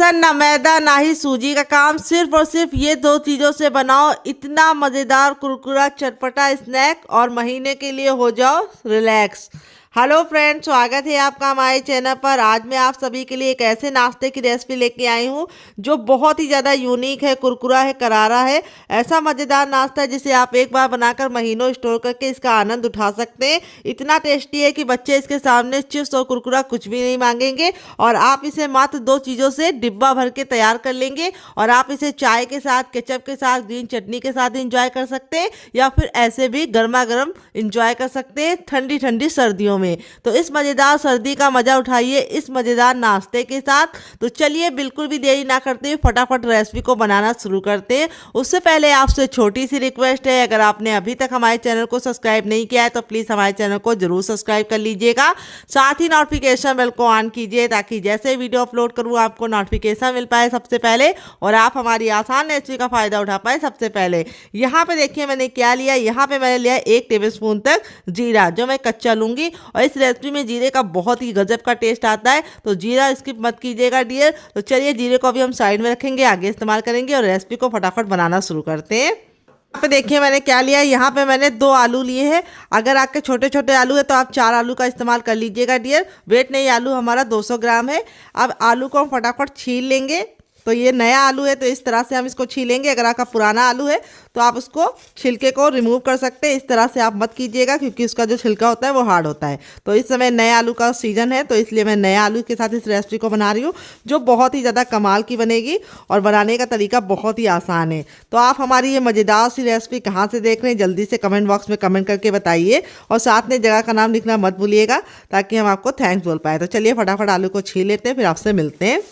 बेसन ना मैदा ना ही सूजी का काम, सिर्फ और सिर्फ ये दो चीजों से बनाओ इतना मजेदार कुरकुरा चटपटा स्नैक और महीने के लिए हो जाओ रिलैक्स। हेलो फ्रेंड्स, स्वागत है आपका हमारे चैनल पर। आज मैं आप सभी के लिए एक ऐसे नाश्ते की रेसिपी लेके आई हूँ जो बहुत ही ज़्यादा यूनिक है, कुरकुरा है, करारा है। ऐसा मज़ेदार नाश्ता है जिसे आप एक बार बनाकर महीनों स्टोर करके इसका आनंद उठा सकते हैं। इतना टेस्टी है कि बच्चे इसके सामने चिप्स और कुरकुरा कुछ भी नहीं मांगेंगे और आप इसे मात्र दो चीज़ों से डिब्बा भर के तैयार कर लेंगे और आप इसे चाय के साथ, केचप के साथ, ग्रीन चटनी के साथ इंजॉय कर सकते हैं या फिर ऐसे भी गर्मा गर्म इंजॉय कर सकते हैं ठंडी ठंडी सर्दियों में। तो इस मजेदार सर्दी का मजा उठाइए इस मजेदार नाश्ते के साथ। तो चलिए बिल्कुल भी देरी ना करते हुए फटाफट रेसिपी को बनाना शुरू करते हैं। उससे पहले आपसे छोटी सी रिक्वेस्ट है, अगर आपने अभी तक हमारे चैनल को सब्सक्राइब नहीं किया है तो प्लीज हमारे चैनल को जरूर सब्सक्राइब कर लीजिएगा। साथ ही नोटिफिकेशन बेल को ऑन कीजिए ताकि जैसे वीडियो अपलोड करूँ आपको नोटिफिकेशन मिल पाए सबसे पहले और आप हमारी आसान रेसिपी का फायदा उठा पाए सबसे पहले। यहाँ पे देखिए मैंने क्या लिया। यहाँ पे मैंने लिया 1 टेबलस्पून तक जीरा, जो मैं कच्चा लूंगी। और इस रेसिपी में जीरे का बहुत ही गजब का टेस्ट आता है, तो जीरा स्किप मत कीजिएगा डियर। तो चलिए जीरे को अभी हम साइड में रखेंगे, आगे इस्तेमाल करेंगे और रेसिपी को फटाफट बनाना शुरू करते हैं। यहाँ पे देखिए मैंने क्या लिया। यहाँ पे मैंने 2 आलू लिए हैं। अगर आपके छोटे छोटे आलू है तो आप 4 आलू का इस्तेमाल कर लीजिएगा डियर। वेट नहीं, आलू हमारा 200 ग्राम है। अब आलू को हम फटाफट छील लेंगे। तो ये नया आलू है तो इस तरह से हम इसको छीलेंगे। अगर आपका पुराना आलू है तो आप उसको छिलके को रिमूव कर सकते हैं। इस तरह से आप मत कीजिएगा क्योंकि उसका जो छिलका होता है वो हार्ड होता है। तो इस समय नए आलू का सीजन है तो इसलिए मैं नए आलू के साथ इस रेसिपी को बना रही हूँ जो बहुत ही ज़्यादा कमाल की बनेगी और बनाने का तरीका बहुत ही आसान है। तो आप हमारी ये मज़ेदार सी रेसिपी कहाँ से देख रहे हैं जल्दी से कमेंट बॉक्स में कमेंट करके बताइए और साथ में जगह का नाम लिखना मत भूलिएगा ताकि हम आपको थैंक्स बोल पाए। तो चलिए फटाफट आलू को छील लेते हैं, फिर आपसे मिलते हैं।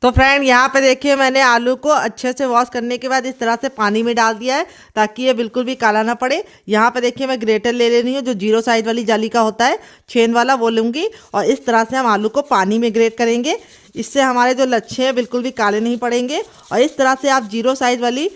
तो फ्रेंड यहाँ पे देखिए मैंने आलू को अच्छे से वॉश करने के बाद इस तरह से पानी में डाल दिया है ताकि ये बिल्कुल भी काला ना पड़े। यहाँ पे देखिए मैं ग्रेटर ले रही हूँ जो 0 साइज वाली जाली का होता है, छेन वाला, वो लूँगी और इस तरह से हम आलू को पानी में ग्रेट करेंगे। इससे हमारे जो लच्छे हैं बिल्कुल भी काले नहीं पड़ेंगे। और इस तरह से आप 0 साइज वाली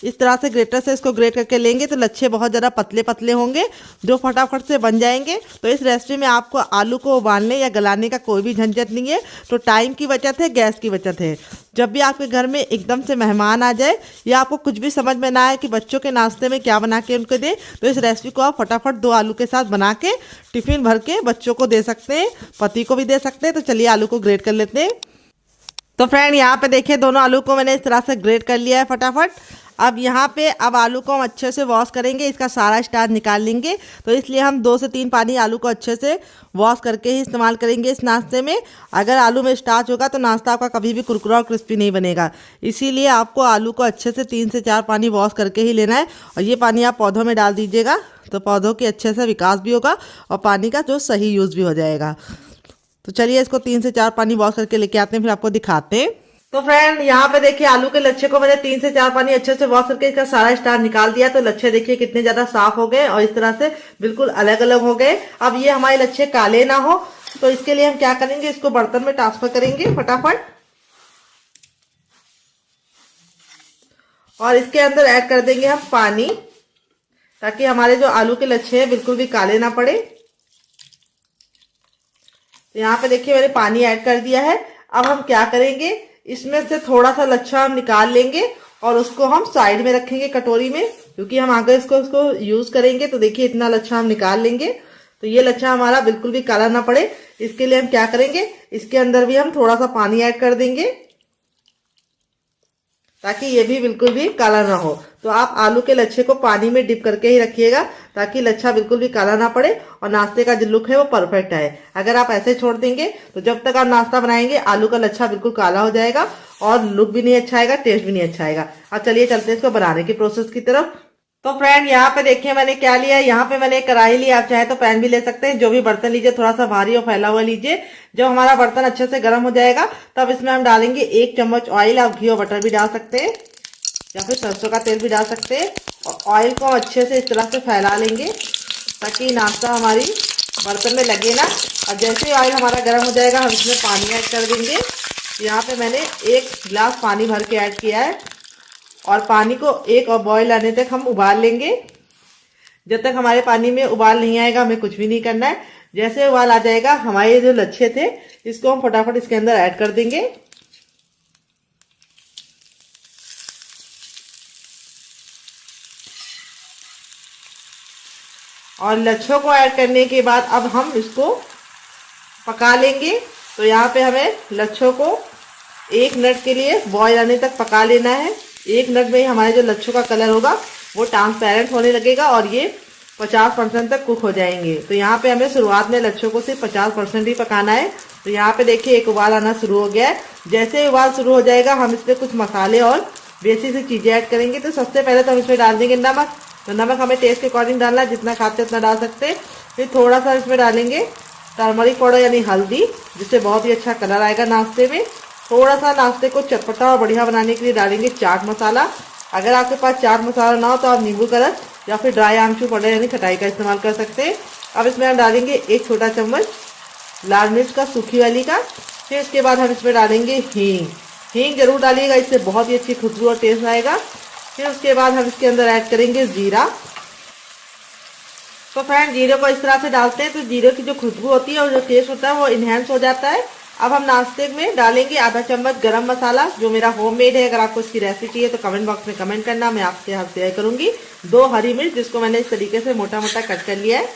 इस तरह से ग्रेटर से इसको ग्रेट करके लेंगे तो लच्छे बहुत ज़्यादा पतले पतले होंगे जो फटाफट से बन जाएंगे। तो इस रेसिपी में आपको आलू को उबालने या गलाने का कोई भी झंझट नहीं है। तो टाइम की बचत है, गैस की बचत है। जब भी आपके घर में एकदम से मेहमान आ जाए या आपको कुछ भी समझ में ना आए कि बच्चों के नाश्ते में क्या बना के उनको दे, तो इस रेसिपी को आप फटाफट 2 आलू के साथ बना के टिफ़िन भर के बच्चों को दे सकते हैं, पति को भी दे सकते हैं। तो चलिए आलू को ग्रेट कर लेते हैं। तो फ्रेंड यहाँ पे देखिए दोनों आलू को मैंने इस तरह से ग्रेट कर लिया है फटाफट। अब यहाँ पे अब आलू को हम अच्छे से वॉश करेंगे, इसका सारा स्टार्च निकाल लेंगे। तो इसलिए हम 2 से 3 पानी आलू को अच्छे से वॉश करके ही इस्तेमाल करेंगे इस नाश्ते में। अगर आलू में स्टार्च होगा तो नाश्ता आपका कभी भी कुरकुरा और क्रिस्पी नहीं बनेगा। इसीलिए आपको आलू को अच्छे से 3 से 4 पानी वॉश करके ही लेना है और ये पानी आप पौधों में डाल दीजिएगा तो पौधों के अच्छे से विकास भी होगा और पानी का जो सही यूज़ भी हो जाएगा। तो चलिए इसको 3 से 4 पानी वॉश करके लेके आते हैं, फिर आपको दिखाते हैं। तो फ्रेंड यहाँ पे देखिए आलू के लच्छे को मैंने 3 से 4 पानी अच्छे से वॉश करके इसका सारा स्टार्च निकाल दिया। तो लच्छे देखिए कितने ज्यादा साफ हो गए और इस तरह से बिल्कुल अलग अलग हो गए। अब ये हमारे लच्छे काले ना हो तो इसके लिए हम क्या करेंगे, इसको बर्तन में ट्रांसफर करेंगे फटाफट और इसके अंदर ऐड कर देंगे हम पानी ताकि हमारे जो आलू के लच्छे हैं बिल्कुल भी काले ना पड़े। तो यहाँ पे देखिए मैंने पानी ऐड कर दिया है। अब हम क्या करेंगे, इसमें से थोड़ा सा लच्छा हम निकाल लेंगे और उसको हम साइड में रखेंगे कटोरी में, क्योंकि हम आगे इसको यूज करेंगे। तो देखिए इतना लच्छा हम निकाल लेंगे। तो ये लच्छा हमारा बिल्कुल भी काला ना पड़े, इसके लिए हम क्या करेंगे, इसके अंदर भी हम थोड़ा सा पानी ऐड कर देंगे ताकि ये भी बिल्कुल भी काला ना हो। तो आप आलू के लच्छे को पानी में डिप करके ही रखिएगा ताकि लच्छा बिल्कुल भी काला ना पड़े और नाश्ते का जो लुक है वो परफेक्ट आए। अगर आप ऐसे छोड़ देंगे तो जब तक आप नाश्ता बनाएंगे आलू का लच्छा बिल्कुल काला हो जाएगा और लुक भी नहीं अच्छा आएगा, टेस्ट भी नहीं अच्छा आएगा। अब चलिए चलते हैं इसको बनाने की प्रोसेस की तरफ। तो फ्रेंड यहाँ पे देखिए मैंने क्या लिया है। यहाँ पे मैंने एक कढ़ाई ली, आप चाहे तो पैन भी ले सकते हैं। जो भी बर्तन लीजिए थोड़ा सा भारी और फैला हुआ लीजिए। जब हमारा बर्तन अच्छे से गर्म हो जाएगा तब इसमें हम डालेंगे 1 चम्मच ऑयल। आप घी और बटर भी डाल सकते हैं या फिर सरसों का तेल भी डाल सकते हैं और ऑयल को अच्छे से इस तरह से फैला लेंगे ताकि नाश्ता हमारी बर्तन में लगे ना। और जैसे ही ऑयल हमारा गर्म हो जाएगा हम इसमें पानी ऐड कर देंगे। यहाँ पे मैंने 1 गिलास पानी भर के ऐड किया है और पानी को एक बॉयल आने तक हम उबाल लेंगे। जब तक हमारे पानी में उबाल नहीं आएगा हमें कुछ भी नहीं करना है। जैसे उबाल आ जाएगा हमारे जो लच्छे थे इसको हम फटाफट इसके अंदर ऐड कर देंगे। और लच्छों को ऐड करने के बाद अब हम इसको पका लेंगे। तो यहाँ पे हमें लच्छों को 1 मिनट के लिए बॉयल आने तक पका लेना है। 1 मिनट में ही हमारे जो लच्छों का कलर होगा वो ट्रांसपेरेंट होने लगेगा और ये 50% तक कुक हो जाएंगे। तो यहाँ पे हमें शुरुआत में लच्छों को सिर्फ 50% ही पकाना है। तो यहाँ पे देखिए एक उबाल आना शुरू हो गया है। जैसे ही उबाल शुरू हो जाएगा हम इसमें कुछ मसाले और बेसिक सी चीजें ऐड करेंगे। तो सबसे पहले तो हम इसमें डाल देंगे नमक। तो नमक हमें टेस्ट के अकॉर्डिंग डालना है, जितना खाते हैं उतना डाल सकते हैं। फिर थोड़ा सा इसमें डालेंगे टर्मरिक पाउडर यानी हल्दी, जिससे बहुत ही अच्छा कलर आएगा नाश्ते में। थोड़ा सा नाश्ते को चटपटा और बढ़िया बनाने के लिए डालेंगे चाट मसाला। अगर आपके पास चाट मसाला ना हो तो आप नींबू का रस या फिर ड्राई आमचूर पाउडर यानी खटाई का इस्तेमाल कर सकते हैं। अब इसमें हम डालेंगे 1 छोटा चम्मच लाल मिर्च का, सूखी वाली का। फिर इसके बाद हम इसमें डालेंगे हींग। हींग जरूर डालिएगा, इससे बहुत ही अच्छी खुशबू और टेस्ट आएगा। फिर उसके बाद हम इसके अंदर ऐड करेंगे जीरा। तो फ्रेंड जीरे को इस तरह से डालते हैं तो जीरे की जो खुशबू होती है और जो टेस्ट होता है वो इनहेंस हो जाता है। अब हम नाश्ते में डालेंगे आधा चम्मच गरम मसाला, जो मेरा होममेड है। अगर आपको इसकी रेसिपी चाहिए तो कमेंट बॉक्स में कमेंट करना, मैं आपके साथ शेयर करूंगी। 2 हरी मिर्च, जिसको मैंने इस तरीके से मोटा मोटा कट कर लिया है।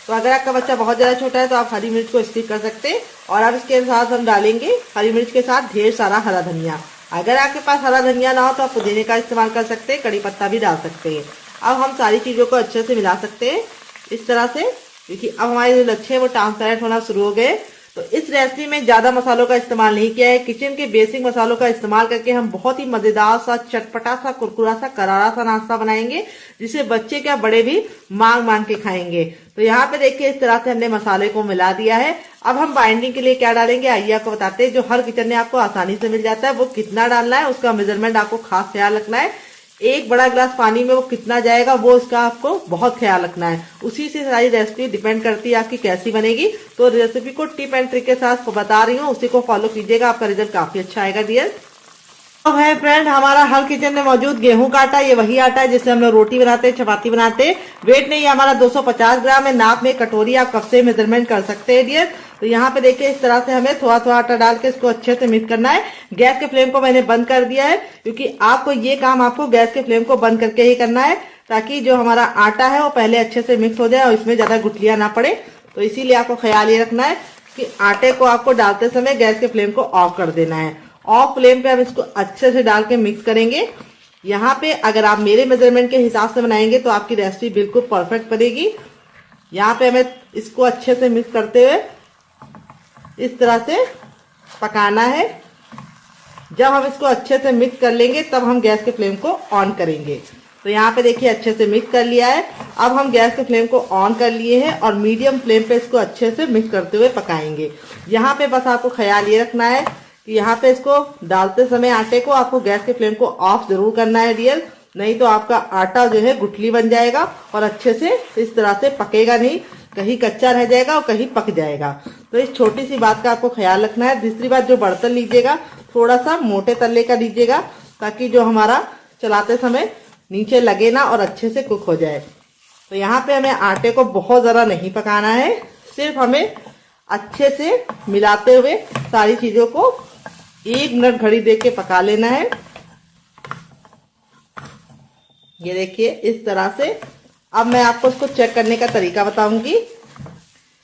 तो अगर आपका बच्चा बहुत ज्यादा छोटा है तो आप हरी मिर्च को स्किप कर सकते हैं। और अब इसके साथ हम डालेंगे हरी मिर्च के साथ ढेर सारा हरा धनिया। अगर आपके पास हरा धनिया ना हो तो आप पुदीने का इस्तेमाल कर सकते हैं, कड़ी पत्ता भी डाल सकते हैं। अब हम सारी चीजों को अच्छे से मिला सकते हैं इस तरह से। देखिए अब हमारे जो लच्छे हैं वो ट्रांसपेरेंट होना शुरू हो गए। तो इस रेसिपी में ज्यादा मसालों का इस्तेमाल नहीं किया है। किचन के बेसिक मसालों का इस्तेमाल करके हम बहुत ही मजेदार सा, चटपटा सा, कुरकुरा सा, करारा सा नाश्ता बनाएंगे, जिसे बच्चे क्या बड़े भी मांग मांग के खाएंगे। तो यहाँ पे देखिए इस तरह से हमने मसाले को मिला दिया है। अब हम बाइंडिंग के लिए क्या डालेंगे आइए आपको बताते हैं। जो हर किचन में आपको आसानी से मिल जाता है, वो कितना डालना है उसका मेजरमेंट आपको खास ख्याल रखना है। 1 बड़ा गिलास पानी में वो कितना जाएगा वो उसका आपको बहुत ख्याल रखना है। उसी से सारी रेसिपी डिपेंड करती है आपकी कैसी बनेगी। तो रेसिपी को टिप एंड ट्रिक के साथ बता रही हूँ, उसी को फॉलो कीजिएगा, आपका रिजल्ट काफी अच्छा आएगा डियर। तो है फ्रेंड हमारा हर किचन में मौजूद गेहूं का आटा, ये वही आटा है जिससे हम लोग रोटी बनाते हैं, चपाती बनाते हैं। वेट नहीं, हमारा 250 ग्राम है। नाप में कटोरी आप कप से मेजरमेंट कर सकते हैं डियर। तो यहाँ पे देखिए इस तरह से हमें थोड़ा थोड़ा आटा डाल के इसको अच्छे से मिक्स करना है। गैस के फ्लेम को मैंने बंद कर दिया है, क्योंकि आपको ये काम आपको गैस के फ्लेम को बंद करके ही करना है, ताकि जो हमारा आटा है वो पहले अच्छे से मिक्स हो जाए और इसमें ज्यादा गुठलियां ना पड़े। तो इसीलिए आपको ख्याल ये रखना है कि आटे को आपको डालते समय गैस के फ्लेम को ऑफ कर देना है। ऑफ फ्लेम पे हम इसको अच्छे से डाल के मिक्स करेंगे। यहाँ पे अगर आप मेरे मेजरमेंट के हिसाब से बनाएंगे तो आपकी रेसिपी बिल्कुल परफेक्ट बनेगी। यहाँ पे हमें इसको अच्छे से मिक्स करते हुए इस तरह से पकाना है। जब हम इसको अच्छे से मिक्स कर लेंगे तब हम गैस के फ्लेम को ऑन करेंगे। तो यहाँ पे देखिए अच्छे से मिक्स कर लिया है। अब हम गैस के फ्लेम को ऑन कर लिए हैं और मीडियम फ्लेम पे इसको अच्छे से मिक्स करते हुए पकाएंगे। यहाँ पे बस आपको ख्याल ये रखना है कि यहाँ पे इसको डालते समय आटे को आपको गैस के फ्लेम को ऑफ जरूर करना है डियर, नहीं तो आपका आटा जो है गुठली बन जाएगा और अच्छे से इस तरह से पकेगा नहीं, कहीं कच्चा रह जाएगा और कहीं पक जाएगा। तो इस छोटी सी बात का आपको ख्याल रखना है। दूसरी बात, जो बर्तन लीजिएगा थोड़ा सा मोटे तल्ले का लीजिएगा, ताकि जो हमारा चलाते समय नीचे लगे ना और अच्छे से कुक हो जाए। तो यहाँ पे हमें आटे को बहुत ज्यादा नहीं पकाना है, सिर्फ हमें अच्छे से मिलाते हुए सारी चीजों को 1 मिनट घड़ी देख के पका लेना है। ये देखिए इस तरह से। अब मैं आपको इसको चेक करने का तरीका बताऊंगी,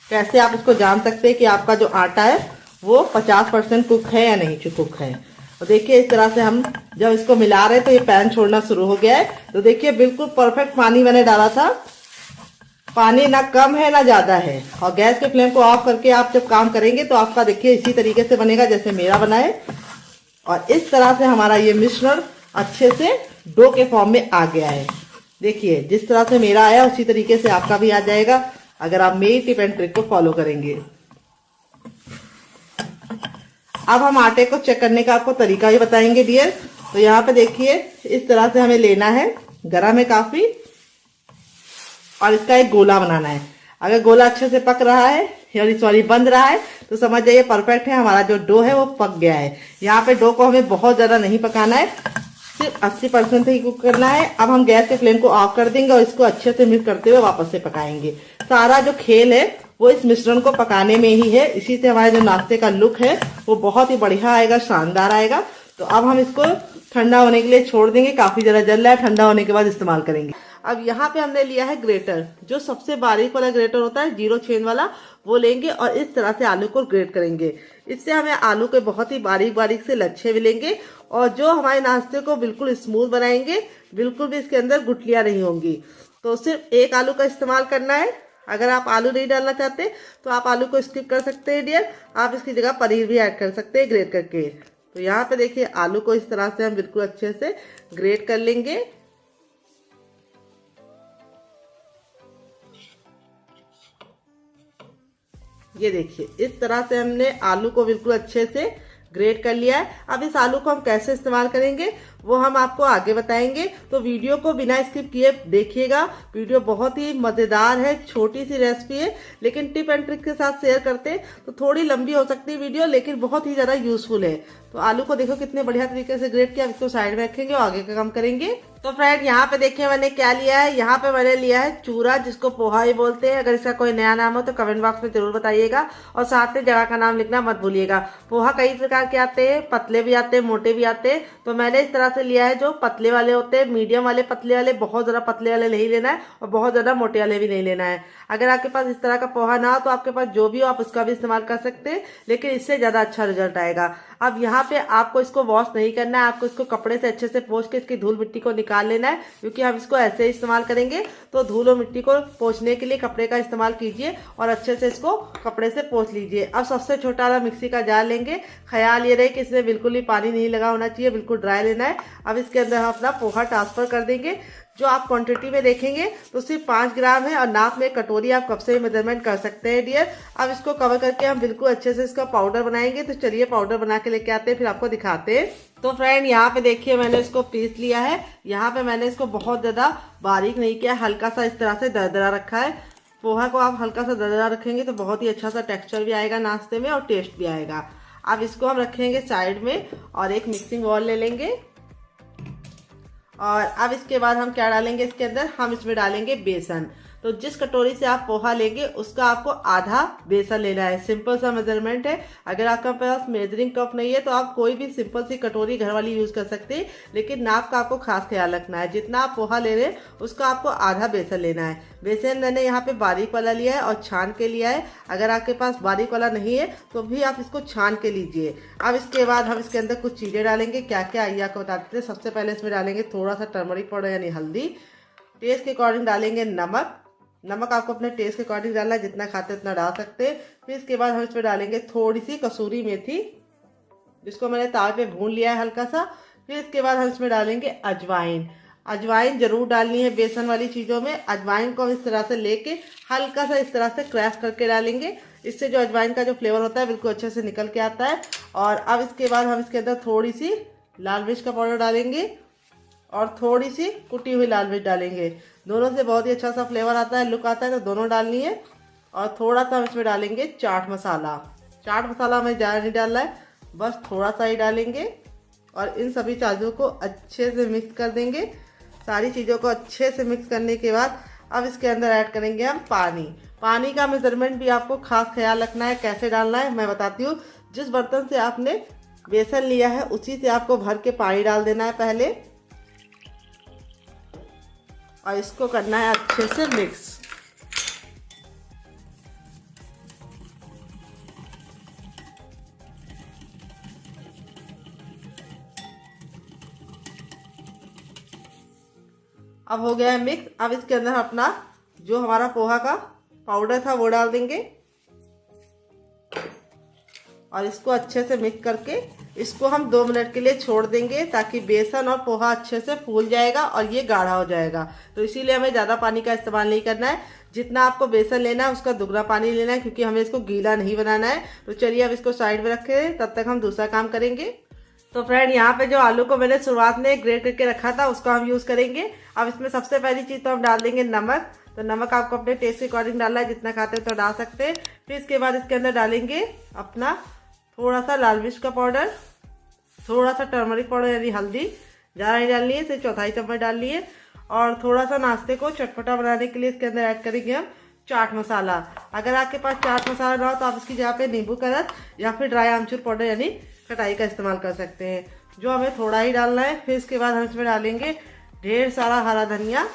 कैसे आप इसको जान सकते हैं कि आपका जो आटा है वो 50% कुक है या नहीं कुक है। तो देखिए इस तरह से हम जब इसको मिला रहे हैं तो ये पैन छोड़ना शुरू हो गया है। तो देखिए बिल्कुल परफेक्ट पानी मैंने डाला था, पानी ना कम है ना ज्यादा है। और गैस के फ्लेम को ऑफ करके आप जब काम करेंगे तो आपका देखिए इसी तरीके से बनेगा जैसे मेरा बना है। और इस तरह से हमारा ये मिश्रण अच्छे से डो के फॉर्म में आ गया है। देखिए जिस तरह से मेरा आया उसी तरीके से आपका भी आ जाएगा, अगर आप मेरी टिप एंड ट्रिक को फॉलो करेंगे। अब हम आटे को चेक करने का आपको तरीका भी बताएंगे डियर। तो यहाँ पे देखिए इस तरह से हमें लेना है, गरम है काफी, और इसका एक गोला बनाना है। अगर गोला अच्छे से पक रहा है सॉरी बंद रहा है तो समझ जाइए परफेक्ट है, हमारा जो डो है वो पक गया है। यहाँ पे डो को हमें बहुत ज्यादा नहीं पकाना है, सिर्फ 80% ही कुक करना है। अब हम गैस के फ्लेम को ऑफ कर देंगे और इसको अच्छे से मिक्स करते हुए वापस से पकाएंगे। सारा जो खेल है वो इस मिश्रण को पकाने में ही है, इसी से हमारे जो नाश्ते का लुक है वो बहुत ही बढ़िया आएगा, शानदार आएगा। तो अब हम इसको ठंडा होने के लिए छोड़ देंगे, काफी ज्यादा जल रहा है, ठंडा होने के बाद इस्तेमाल करेंगे। अब यहाँ पे हमने लिया है ग्रेटर, जो सबसे बारीक वाला ग्रेटर होता है, 0 छेद वाला, वो लेंगे और इस तरह से आलू को ग्रेट करेंगे। इससे हमें आलू के बहुत ही बारीक बारीक से लच्छे मिलेंगे और जो हमारे नाश्ते को बिल्कुल स्मूथ बनाएंगे, बिल्कुल भी इसके अंदर गुठलियां नहीं होंगी। तो सिर्फ एक आलू का इस्तेमाल करना है। अगर आप आलू नहीं डालना चाहते तो आप आलू को स्किप कर सकते हैं डियर, आप इसकी जगह पनीर भी ऐड कर सकते हैं ग्रेट करके। तो यहाँ पे देखिए आलू को इस तरह से हम बिल्कुल अच्छे से ग्रेट कर लेंगे। ये देखिए इस तरह से हमने आलू को बिल्कुल अच्छे से ग्रेट कर लिया है। अब इस आलू को हम कैसे इस्तेमाल करेंगे वो हम आपको आगे बताएंगे, तो वीडियो को बिना स्किप किए देखिएगा। वीडियो बहुत ही मजेदार है, छोटी सी रेसिपी है, लेकिन टिप एंड ट्रिक के साथ शेयर करते हैं तो थोड़ी लंबी हो सकती है वीडियो, लेकिन बहुत ही ज्यादा यूजफुल है। तो आलू को देखो कितने बढ़िया तरीके से ग्रेट किया। इसको साइड में रखेंगे और आगे का काम करेंगे। तो फ्रेंड यहाँ पे देखिए मैंने क्या लिया है, यहाँ पे मैंने लिया है चूरा, जिसको पोहा ही बोलते हैं। अगर इसका कोई नया नाम हो तो कमेंट बॉक्स में जरूर बताइएगा और साथ में जगह का नाम लिखना मत भूलिएगा। पोहा कई प्रकार के आते हैं, पतले भी आते हैं, मोटे भी आते हैं। तो मैंने इस तरह से लिया है जो पतले वाले होते हैं, मीडियम वाले पतले वाले, बहुत ज्यादा पतले वाले नहीं लेना है और बहुत ज्यादा मोटे वाले भी नहीं लेना है। अगर आपके पास इस तरह का पोहा ना हो तो आपके पास जो भी हो आप उसका भी इस्तेमाल कर सकते हैं, लेकिन इससे ज्यादा अच्छा रिजल्ट आएगा। अब यहाँ पे आपको इसको वॉश नहीं करना है, आपको इसको कपड़े से अच्छे से पोंछ के इसकी धूल मिट्टी को निकाल लेना है, क्योंकि हम इसको ऐसे इस्तेमाल करेंगे। तो धूल और मिट्टी को पोंछने के लिए कपड़े का इस्तेमाल कीजिए और अच्छे से इसको कपड़े से पोंछ लीजिए। अब सबसे छोटा वाला मिक्सी का जार लेंगे। ख्याल ये रहे कि इसमें बिल्कुल भी पानी नहीं लगा होना चाहिए, बिल्कुल ड्राई लेना है। अब इसके अंदर हम अपना पोहा ट्रांसफर कर देंगे। जो आप क्वांटिटी में देखेंगे तो सिर्फ 5 ग्राम है और नाप में कटोरी आप कब से मेजरमेंट कर सकते हैं डियर। अब इसको कवर करके हम बिल्कुल अच्छे से इसका पाउडर बनाएंगे। तो चलिए पाउडर बना के लेके आते हैं, फिर आपको दिखाते हैं। तो फ्रेंड यहाँ पे देखिए मैंने इसको पीस लिया है। यहाँ पे मैंने इसको बहुत ज्यादा बारीक नहीं किया, हल्का सा इस तरह से दरदरा रखा है। पोहा को आप हल्का सा दरदरा रखेंगे तो बहुत ही अच्छा सा टेक्सचर भी आएगा नाश्ते में और टेस्ट भी आएगा। अब इसको हम रखेंगे साइड में और एक मिक्सिंग बाउल ले लेंगे। और अब इसके बाद हम क्या डालेंगे इसके अंदर, हम इसमें डालेंगे बेसन। तो जिस कटोरी से आप पोहा लेंगे उसका आपको आधा बेसन लेना है। सिंपल सा मेजरमेंट है। अगर आपके पास मेजरिंग कप नहीं है तो आप कोई भी सिंपल सी कटोरी घर वाली यूज कर सकते हैं, लेकिन नाप का आपको खास ख्याल रखना है। जितना आप पोहा ले रहे हैं उसका आपको आधा बेसन लेना है। बेसन मैंने यहाँ पे बारीक वाला लिया है और छान के लिया है। अगर आपके पास बारीक वाला नहीं है तो भी आप इसको छान के लीजिए। अब इसके बाद हम इसके अंदर कुछ चीजें डालेंगे। क्या क्या आइए आपको बताते हैं। सबसे पहले इसमें डालेंगे थोड़ा सा टर्मरिक पाउडर यानी हल्दी। टेस्ट के अकॉर्डिंग डालेंगे नमक। नमक आपको अपने टेस्ट के अकॉर्डिंग डालना है, जितना खाते उतना डाल सकते हैं। फिर इसके बाद हम इसमें डालेंगे थोड़ी सी कसूरी मेथी, जिसको मैंने तावे पे भून लिया है हल्का सा। फिर इसके बाद हम इसमें डालेंगे अजवाइन। अजवाइन जरूर डालनी है बेसन वाली चीज़ों में। अजवाइन को हम इस तरह से लेके हल्का सा इस तरह से क्रैश करके डालेंगे। इससे जो अजवाइन का जो फ्लेवर होता है बिल्कुल अच्छे से निकल के आता है। और अब इसके बाद हम इसके अंदर थोड़ी सी लाल मिर्च का पाउडर डालेंगे और थोड़ी सी कुटी हुई लाल मिर्च डालेंगे। दोनों से बहुत ही अच्छा सा फ्लेवर आता है, लुक आता है, तो दोनों डालनी है। और थोड़ा सा हम इसमें डालेंगे चाट मसाला। चाट मसाला हमें ज़्यादा नहीं डालना है, बस थोड़ा सा ही डालेंगे। और इन सभी चीज़ों को अच्छे से मिक्स कर देंगे। सारी चीज़ों को अच्छे से मिक्स करने के बाद अब इसके अंदर ऐड करेंगे हम पानी। पानी का मेजरमेंट भी आपको खास ख्याल रखना है, कैसे डालना है मैं बताती हूँ। जिस बर्तन से आपने बेसन लिया है उसी से आपको भर के पानी डाल देना है पहले, और इसको करना है अच्छे से मिक्स। अब हो गया है मिक्स। अब इसके अंदर अपना जो हमारा पोहा का पाउडर था वो डाल देंगे और इसको अच्छे से मिक्स करके इसको हम 2 मिनट के लिए छोड़ देंगे, ताकि बेसन और पोहा अच्छे से फूल जाएगा और ये गाढ़ा हो जाएगा। तो इसीलिए हमें ज़्यादा पानी का इस्तेमाल नहीं करना है। जितना आपको बेसन लेना है उसका दुगना पानी लेना है, क्योंकि हमें इसको गीला नहीं बनाना है। तो चलिए अब इसको साइड में रखें, तब तक हम दूसरा काम करेंगे। तो फ्रेंड यहाँ पे जो आलू को मैंने शुरुआत में ग्रेट करके रखा था उसको हम यूज़ करेंगे। अब इसमें सबसे पहली चीज़ तो हम डाल देंगे नमक। तो नमक आपको अपने टेस्ट के अकॉर्डिंग डालना है, जितना खाते हैं तो डाल सकते हैं। फिर इसके बाद इसके अंदर डालेंगे अपना थोड़ा सा लाल मिर्च का पाउडर, थोड़ा सा टर्मरिक पाउडर यानी हल्दी, ज़्यादा नहीं डालनी है, सिर्फ 1/4 चम्मच डालनी है। और थोड़ा सा नाश्ते को चटपटा बनाने के लिए इसके अंदर ऐड करेंगे हम चाट मसाला। अगर आपके पास चाट मसाला ना हो तो आप इसकी जगह पे नींबू का रस या फिर ड्राई आमचूर पाउडर यानी खटाई का इस्तेमाल कर सकते हैं, जो हमें थोड़ा ही डालना है। फिर इसके बाद हम इसमें डालेंगे ढेर सारा हरा धनिया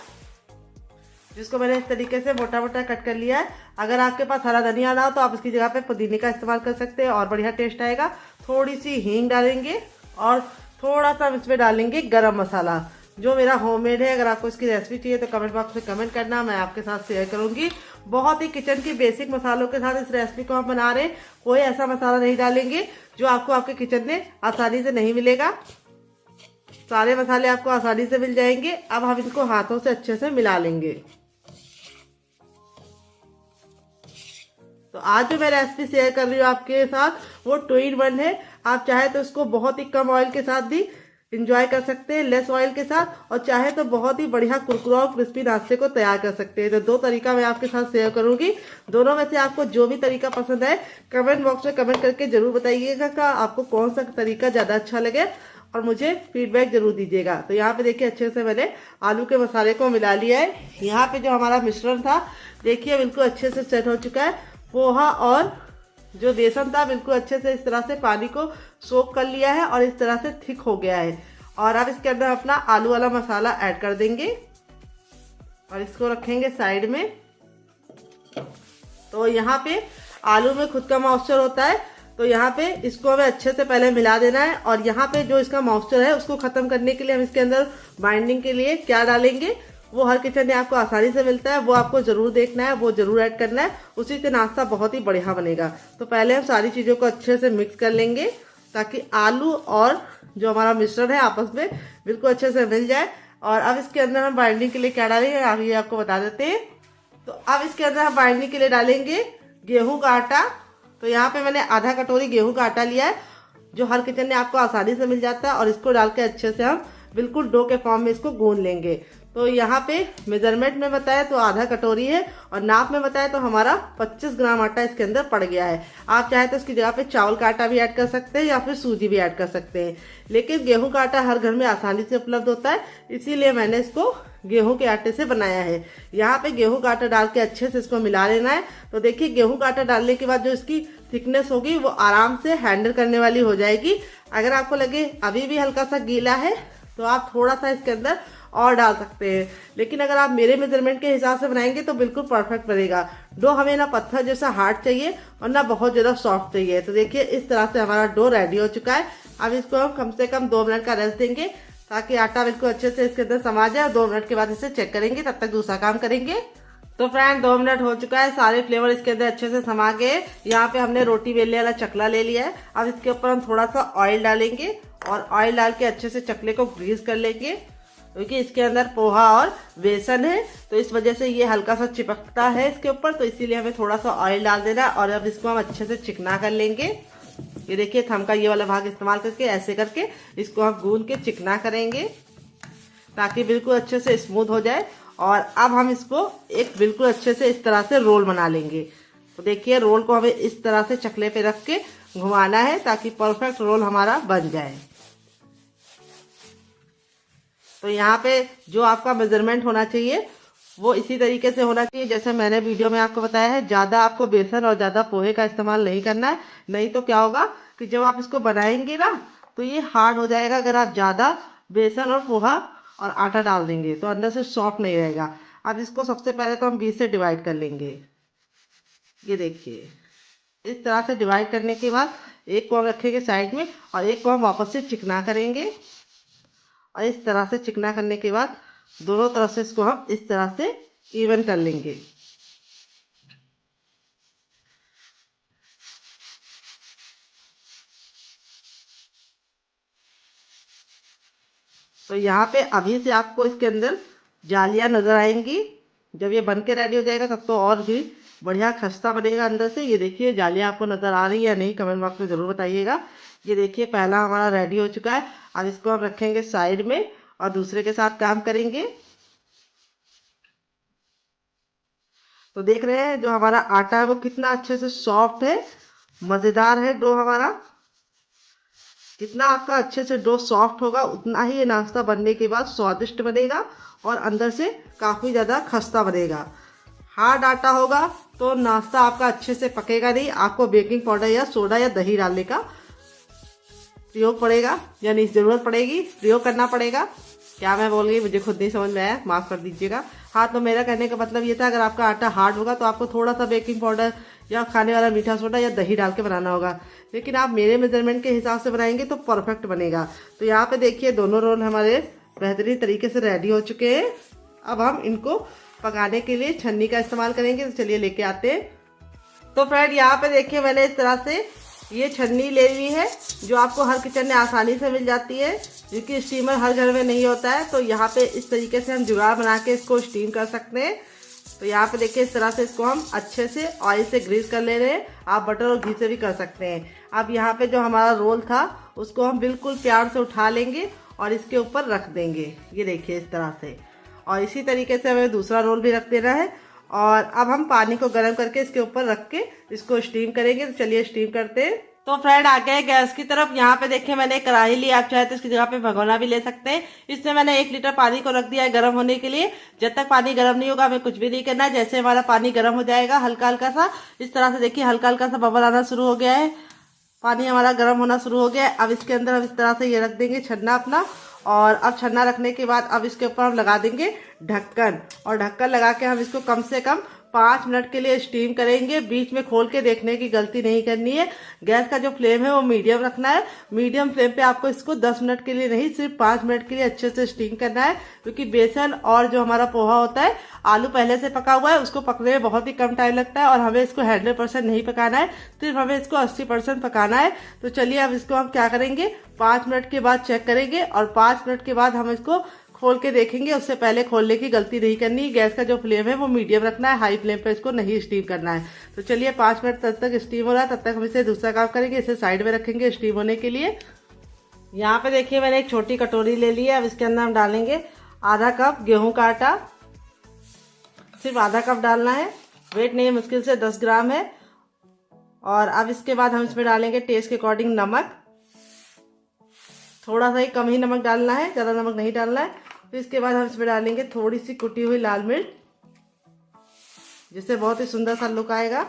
जिसको मैंने इस तरीके से मोटा मोटा कट कर लिया है। अगर आपके पास हरा धनिया ना हो तो आप इसकी जगह पे पुदीने का इस्तेमाल कर सकते हैं और बढ़िया टेस्ट आएगा। थोड़ी सी हींग डालेंगे और थोड़ा सा इसमें डालेंगे गरम मसाला जो मेरा होममेड है। अगर आपको इसकी रेसिपी चाहिए तो कमेंट बॉक्स में कमेंट करना, मैं आपके साथ शेयर करूंगी। बहुत ही किचन की बेसिक मसालों के साथ इस रेसिपी को हम बना रहे हैं। कोई ऐसा मसाला नहीं डालेंगे जो आपको आपके किचन में आसानी से नहीं मिलेगा। सारे मसाले आपको आसानी से मिल जाएंगे। अब हम इनको हाथों से अच्छे से मिला लेंगे। तो आज जो मैं रेसिपी शेयर कर रही हूँ आपके साथ वो 2 in 1 है। आप चाहे तो इसको बहुत ही कम ऑयल के साथ भी इंजॉय कर सकते हैं, लेस ऑयल के साथ, और चाहे तो बहुत ही बढ़िया कुरकुरा और क्रिस्पी नाश्ते को तैयार कर सकते हैं। तो 2 तरीका मैं आपके साथ शेयर करूंगी। दोनों में से आपको जो भी तरीका पसंद है कमेंट बॉक्स में कमेंट करके जरूर बताइएगा कि आपको कौन सा तरीका ज़्यादा अच्छा लगे और मुझे फीडबैक जरूर दीजिएगा। तो यहाँ पे देखिए अच्छे से मैंने आलू के मसाले को मिला लिया है। यहाँ पे जो हमारा मिश्रण था देखिए बिल्कुल अच्छे से सेट हो चुका है। पोहा और जो बेसन था बिल्कुल अच्छे से इस तरह से पानी को सोख कर लिया है और इस तरह से थिक हो गया है। और अब इसके अंदर अपना आलू वाला मसाला ऐड कर देंगे और इसको रखेंगे साइड में। तो यहाँ पे आलू में खुद का मॉइस्चर होता है, तो यहाँ पे इसको हमें अच्छे से पहले मिला देना है। और यहाँ पे जो इसका मॉइस्चर है उसको खत्म करने के लिए हम इसके अंदर बाइंडिंग के लिए क्या डालेंगे वो हर किचन में आपको आसानी से मिलता है, वो आपको जरूर देखना है, वो जरूर ऐड करना है। उसी से नाश्ता बहुत ही बढ़िया बनेगा। तो पहले हम सारी चीज़ों को अच्छे से मिक्स कर लेंगे ताकि आलू और जो हमारा मिश्रण है आपस में बिल्कुल अच्छे से मिल जाए। और अब इसके अंदर हम बाइंडिंग के लिए क्या डालेंगे आगे आपको बता देते हैं। तो अब इसके अंदर हम बाइंडिंग के लिए डालेंगे गेहूं का आटा। तो यहाँ पे मैंने आधा कटोरी गेहूं का आटा लिया है जो हर किचन में आपको आसानी से मिल जाता है। और इसको डाल के अच्छे से हम बिल्कुल डो के फॉर्म में इसको गूंद लेंगे। तो यहाँ पे मेजरमेंट में बताया तो आधा कटोरी है और नाप में बताया तो हमारा 25 ग्राम आटा इसके अंदर पड़ गया है। आप चाहे तो इसकी जगह पे चावल का आटा भी ऐड कर सकते हैं या फिर सूजी भी ऐड कर सकते हैं, लेकिन गेहूं का आटा हर घर में आसानी से उपलब्ध होता है, इसीलिए मैंने इसको गेहूं के आटे से बनाया है। यहाँ पे गेहूं का आटा डाल के अच्छे से इसको मिला लेना है। तो देखिए गेहूं का आटा डालने के बाद जो इसकी थिकनेस होगी वो आराम से हैंडल करने वाली हो जाएगी। अगर आपको लगे अभी भी हल्का सा गीला है तो आप थोड़ा सा इसके अंदर और डाल सकते हैं, लेकिन अगर आप मेरे मेजरमेंट के हिसाब से बनाएंगे तो बिल्कुल परफेक्ट बनेगा। डो हमें ना पत्थर जैसा हार्ड चाहिए और ना बहुत ज़्यादा सॉफ्ट चाहिए। तो देखिए इस तरह से हमारा डो रेडी हो चुका है। अब इसको हम कम से कम 2 मिनट का रेस्ट देंगे ताकि आटा बिल्कुल अच्छे से इसके अंदर समा जाए। 2 मिनट के बाद इसे चेक करेंगे, तब तक दूसरा काम करेंगे। तो फ्रेंड 2 मिनट हो चुका है, सारे फ्लेवर इसके अंदर अच्छे से समा गए। यहाँ पे हमने रोटी बेलने वाला चकला ले लिया है। अब इसके ऊपर हम थोड़ा सा ऑयल डालेंगे और ऑयल डाल के अच्छे से चकले को ग्रीस कर लेंगे, क्योंकि इसके अंदर पोहा और बेसन है तो इस वजह से ये हल्का सा चिपकता है इसके ऊपर, तो इसीलिए हमें थोड़ा सा ऑयल डाल देना है। और अब इसको हम अच्छे से चिकना कर लेंगे। ये देखिए थम का ये वाला भाग इस्तेमाल करके ऐसे करके इसको हम गूंद के चिकना करेंगे ताकि बिल्कुल अच्छे से स्मूथ हो जाए। और अब हम इसको एक बिल्कुल अच्छे से इस तरह से रोल बना लेंगे। तो देखिए रोल को हमें इस तरह से चकले पे रख के घुमाना है ताकि परफेक्ट रोल हमारा बन जाए। तो यहाँ पे जो आपका मेजरमेंट होना चाहिए वो इसी तरीके से होना चाहिए जैसे मैंने वीडियो में आपको बताया है। ज़्यादा आपको बेसन और ज़्यादा पोहे का इस्तेमाल नहीं करना है, नहीं तो क्या होगा कि जब आप इसको बनाएंगे ना तो ये हार्ड हो जाएगा। अगर आप ज़्यादा बेसन और पोहा और आटा डाल देंगे तो अंदर से सॉफ्ट नहीं रहेगा। अब इसको सबसे पहले तो हम 20 से डिवाइड कर लेंगे। ये देखिए इस तरह से डिवाइड करने के बाद एक को हम रखेंगे साइड में और एक को हम वापस से चिकना करेंगे। और इस तरह से चिकना करने के बाद दोनों तरफ से इसको हम इस तरह से इवन कर लेंगे। तो यहाँ पे अभी से आपको इसके अंदर जालियाँ नजर आएंगी। जब ये बन के रेडी हो जाएगा तब तो और भी बढ़िया खस्ता बनेगा अंदर से। ये देखिए जालियाँ आपको नजर आ रही है या नहीं कमेंट बॉक्स में जरूर बताइएगा। ये देखिए पहला हमारा रेडी हो चुका है। अब इसको हम रखेंगे साइड में और दूसरे के साथ काम करेंगे। तो देख रहे हैं जो हमारा आटा है वो कितना अच्छे से सॉफ्ट है, मज़ेदार है डो हमारा। जितना आपका अच्छे से डो सॉफ्ट होगा उतना ही ये नाश्ता बनने के बाद स्वादिष्ट बनेगा और अंदर से काफ़ी ज़्यादा खस्ता बनेगा। हार्ड आटा होगा तो नाश्ता आपका अच्छे से पकेगा नहीं। आपको बेकिंग पाउडर या सोडा या दही डालने का प्रयोग पड़ेगा, यानी ज़रूरत पड़ेगी, प्रयोग करना पड़ेगा। क्या मैं बोल गई मुझे खुद नहीं समझ में आया, माफ़ कर दीजिएगा। हाँ, तो मेरा कहने का मतलब ये था, अगर आपका आटा हार्ड होगा तो आपको थोड़ा सा बेकिंग पाउडर या खाने वाला मीठा सोडा या दही डाल के बनाना होगा, लेकिन आप मेरे मेजरमेंट के हिसाब से बनाएंगे तो परफेक्ट बनेगा। तो यहाँ पे देखिए दोनों रोल हमारे बेहतरीन तरीके से रेडी हो चुके हैं। अब हम इनको पकाने के लिए छन्नी का इस्तेमाल करेंगे, तो चलिए लेके आते हैं। तो फ्रेंड यहाँ पे देखिए मैंने इस तरह से ये छन्नी ले ली है, जो आपको हर किचन में आसानी से मिल जाती है, क्योंकि स्टीमर हर घर में नहीं होता है। तो यहाँ पे इस तरीके से हम जुगाड़ बना के इसको स्टीम कर सकते हैं। तो यहाँ पे देखिए इस तरह से इसको हम अच्छे से ऑयल से ग्रीस कर ले रहे हैं। आप बटर और घी से भी कर सकते हैं। अब यहाँ पे जो हमारा रोल था उसको हम बिल्कुल प्यार से उठा लेंगे और इसके ऊपर रख देंगे, ये देखिए इस तरह से। और इसी तरीके से हमें दूसरा रोल भी रख देना है। और अब हम पानी को गर्म करके इसके ऊपर रख के इसको स्टीम करेंगे। तो चलिए स्टीम करते हैं। तो फ्रेंड आ गए गैस की तरफ। यहाँ पे देखिए मैंने कढ़ाई ली, आप चाहे तो इसकी जगह पे भगोना भी ले सकते हैं। इसमें मैंने 1 लीटर पानी को रख दिया है गर्म होने के लिए। जब तक पानी गर्म नहीं होगा हमें कुछ भी नहीं करना है। जैसे हमारा पानी गर्म हो जाएगा हल्का हल्का सा, इस तरह से देखिए हल्का हल्का सा बबल आना शुरू हो गया है, पानी हमारा गर्म होना शुरू हो गया है। अब इसके अंदर हम इस तरह से ये रख देंगे छन्ना अपना। और अब छन्ना रखने के बाद अब इसके ऊपर हम लगा देंगे ढक्कन, और ढक्कन लगा के हम इसको कम से कम 5 मिनट के लिए स्टीम करेंगे। बीच में खोल के देखने की गलती नहीं करनी है। गैस का जो फ्लेम है वो मीडियम रखना है। मीडियम फ्लेम पे आपको इसको 10 मिनट के लिए नहीं, सिर्फ 5 मिनट के लिए अच्छे से स्टीम करना है, क्योंकि बेसन और जो हमारा पोहा होता है, आलू पहले से पका हुआ है, उसको पकने में बहुत ही कम टाइम लगता है। और हमें इसको 100% नहीं पकाना है, सिर्फ हमें इसको 80% पकाना है। तो चलिए अब इसको हम क्या करेंगे, 5 मिनट के बाद चेक करेंगे और 5 मिनट के बाद हम इसको खोल के देखेंगे। उससे पहले खोलने की गलती नहीं करनी। गैस का जो फ्लेम है वो मीडियम रखना है, हाई फ्लेम पे इसको नहीं स्टीम करना है। तो चलिए 5 मिनट तब तक स्टीम हो रहा है, तब तक हम इसे दूसरा काम करेंगे। इसे साइड में रखेंगे स्टीम होने के लिए। यहाँ पे देखिए मैंने एक छोटी कटोरी ले ली है। अब इसके अंदर हम डालेंगे आधा कप गेहूं का आटा, सिर्फ आधा कप डालना है, वेट नहीं है, मुश्किल से 10 ग्राम है। और अब इसके बाद हम इसमें डालेंगे टेस्ट के अकॉर्डिंग नमक, थोड़ा सा ही कम ही नमक डालना है, ज़्यादा नमक नहीं डालना है। फिर इसके बाद हम इसमें डालेंगे थोड़ी सी कुटी हुई लाल मिर्च, जिससे बहुत ही सुंदर सा लुक आएगा।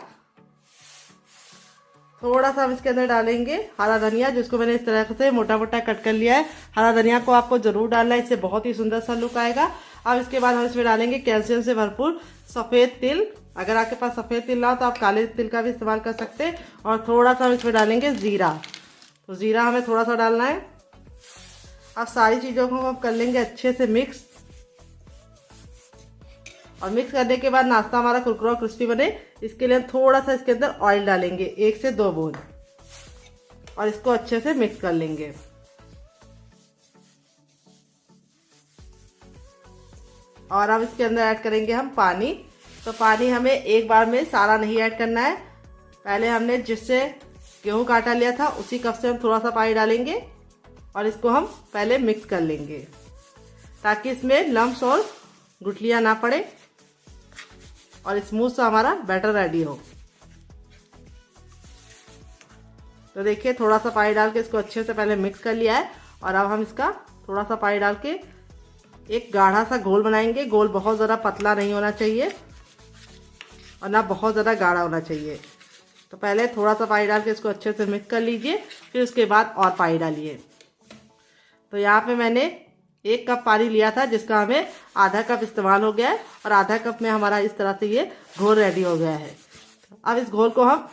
थोड़ा सा हम इसके अंदर डालेंगे हरा धनिया, जिसको मैंने इस तरह से मोटा मोटा कट कर लिया है। हरा धनिया को आपको जरूर डालना है, इससे बहुत ही सुंदर सा लुक आएगा। अब इसके बाद हम इसमें डालेंगे कैल्शियम से भरपूर सफ़ेद तिल। अगर आपके पास सफ़ेद तिल ना हो तो आप काले तिल का भी इस्तेमाल कर सकते हैं। और थोड़ा सा हम इसमें डालेंगे ज़ीरा, तो ज़ीरा हमें थोड़ा सा डालना है। अब सारी चीज़ों को हम कर लेंगे अच्छे से मिक्स। और मिक्स करने के बाद नाश्ता हमारा कुरकुरा और क्रिस्पी बने, इसके लिए हम थोड़ा सा इसके अंदर ऑयल डालेंगे, 1 से 2 बूंद, और इसको अच्छे से मिक्स कर लेंगे। और अब इसके अंदर ऐड करेंगे हम पानी। तो पानी हमें एक बार में सारा नहीं ऐड करना है। पहले हमने जिससे गेहूं का आटा लिया था उसी कप से हम थोड़ा सा पानी डालेंगे और इसको हम पहले मिक्स कर लेंगे, ताकि इसमें लम्स और गुठलियां ना पड़े और स्मूथ सा हमारा बैटर रेडी हो। तो देखिए थोड़ा सा पानी डाल के इसको अच्छे से पहले मिक्स कर लिया है। और अब हम इसका थोड़ा सा पानी डाल के एक गाढ़ा सा घोल बनाएंगे। घोल बहुत ज़्यादा पतला नहीं होना चाहिए और ना बहुत ज़्यादा गाढ़ा होना चाहिए। तो पहले थोड़ा सा पानी डाल के इसको अच्छे से मिक्स कर लीजिए, फिर उसके बाद और पानी डालिए। तो यहाँ पे मैंने 1 कप पानी लिया था, जिसका हमें आधा कप इस्तेमाल हो गया है। और आधा कप में हमारा इस तरह से ये घोल रेडी हो गया है। अब इस घोल को हम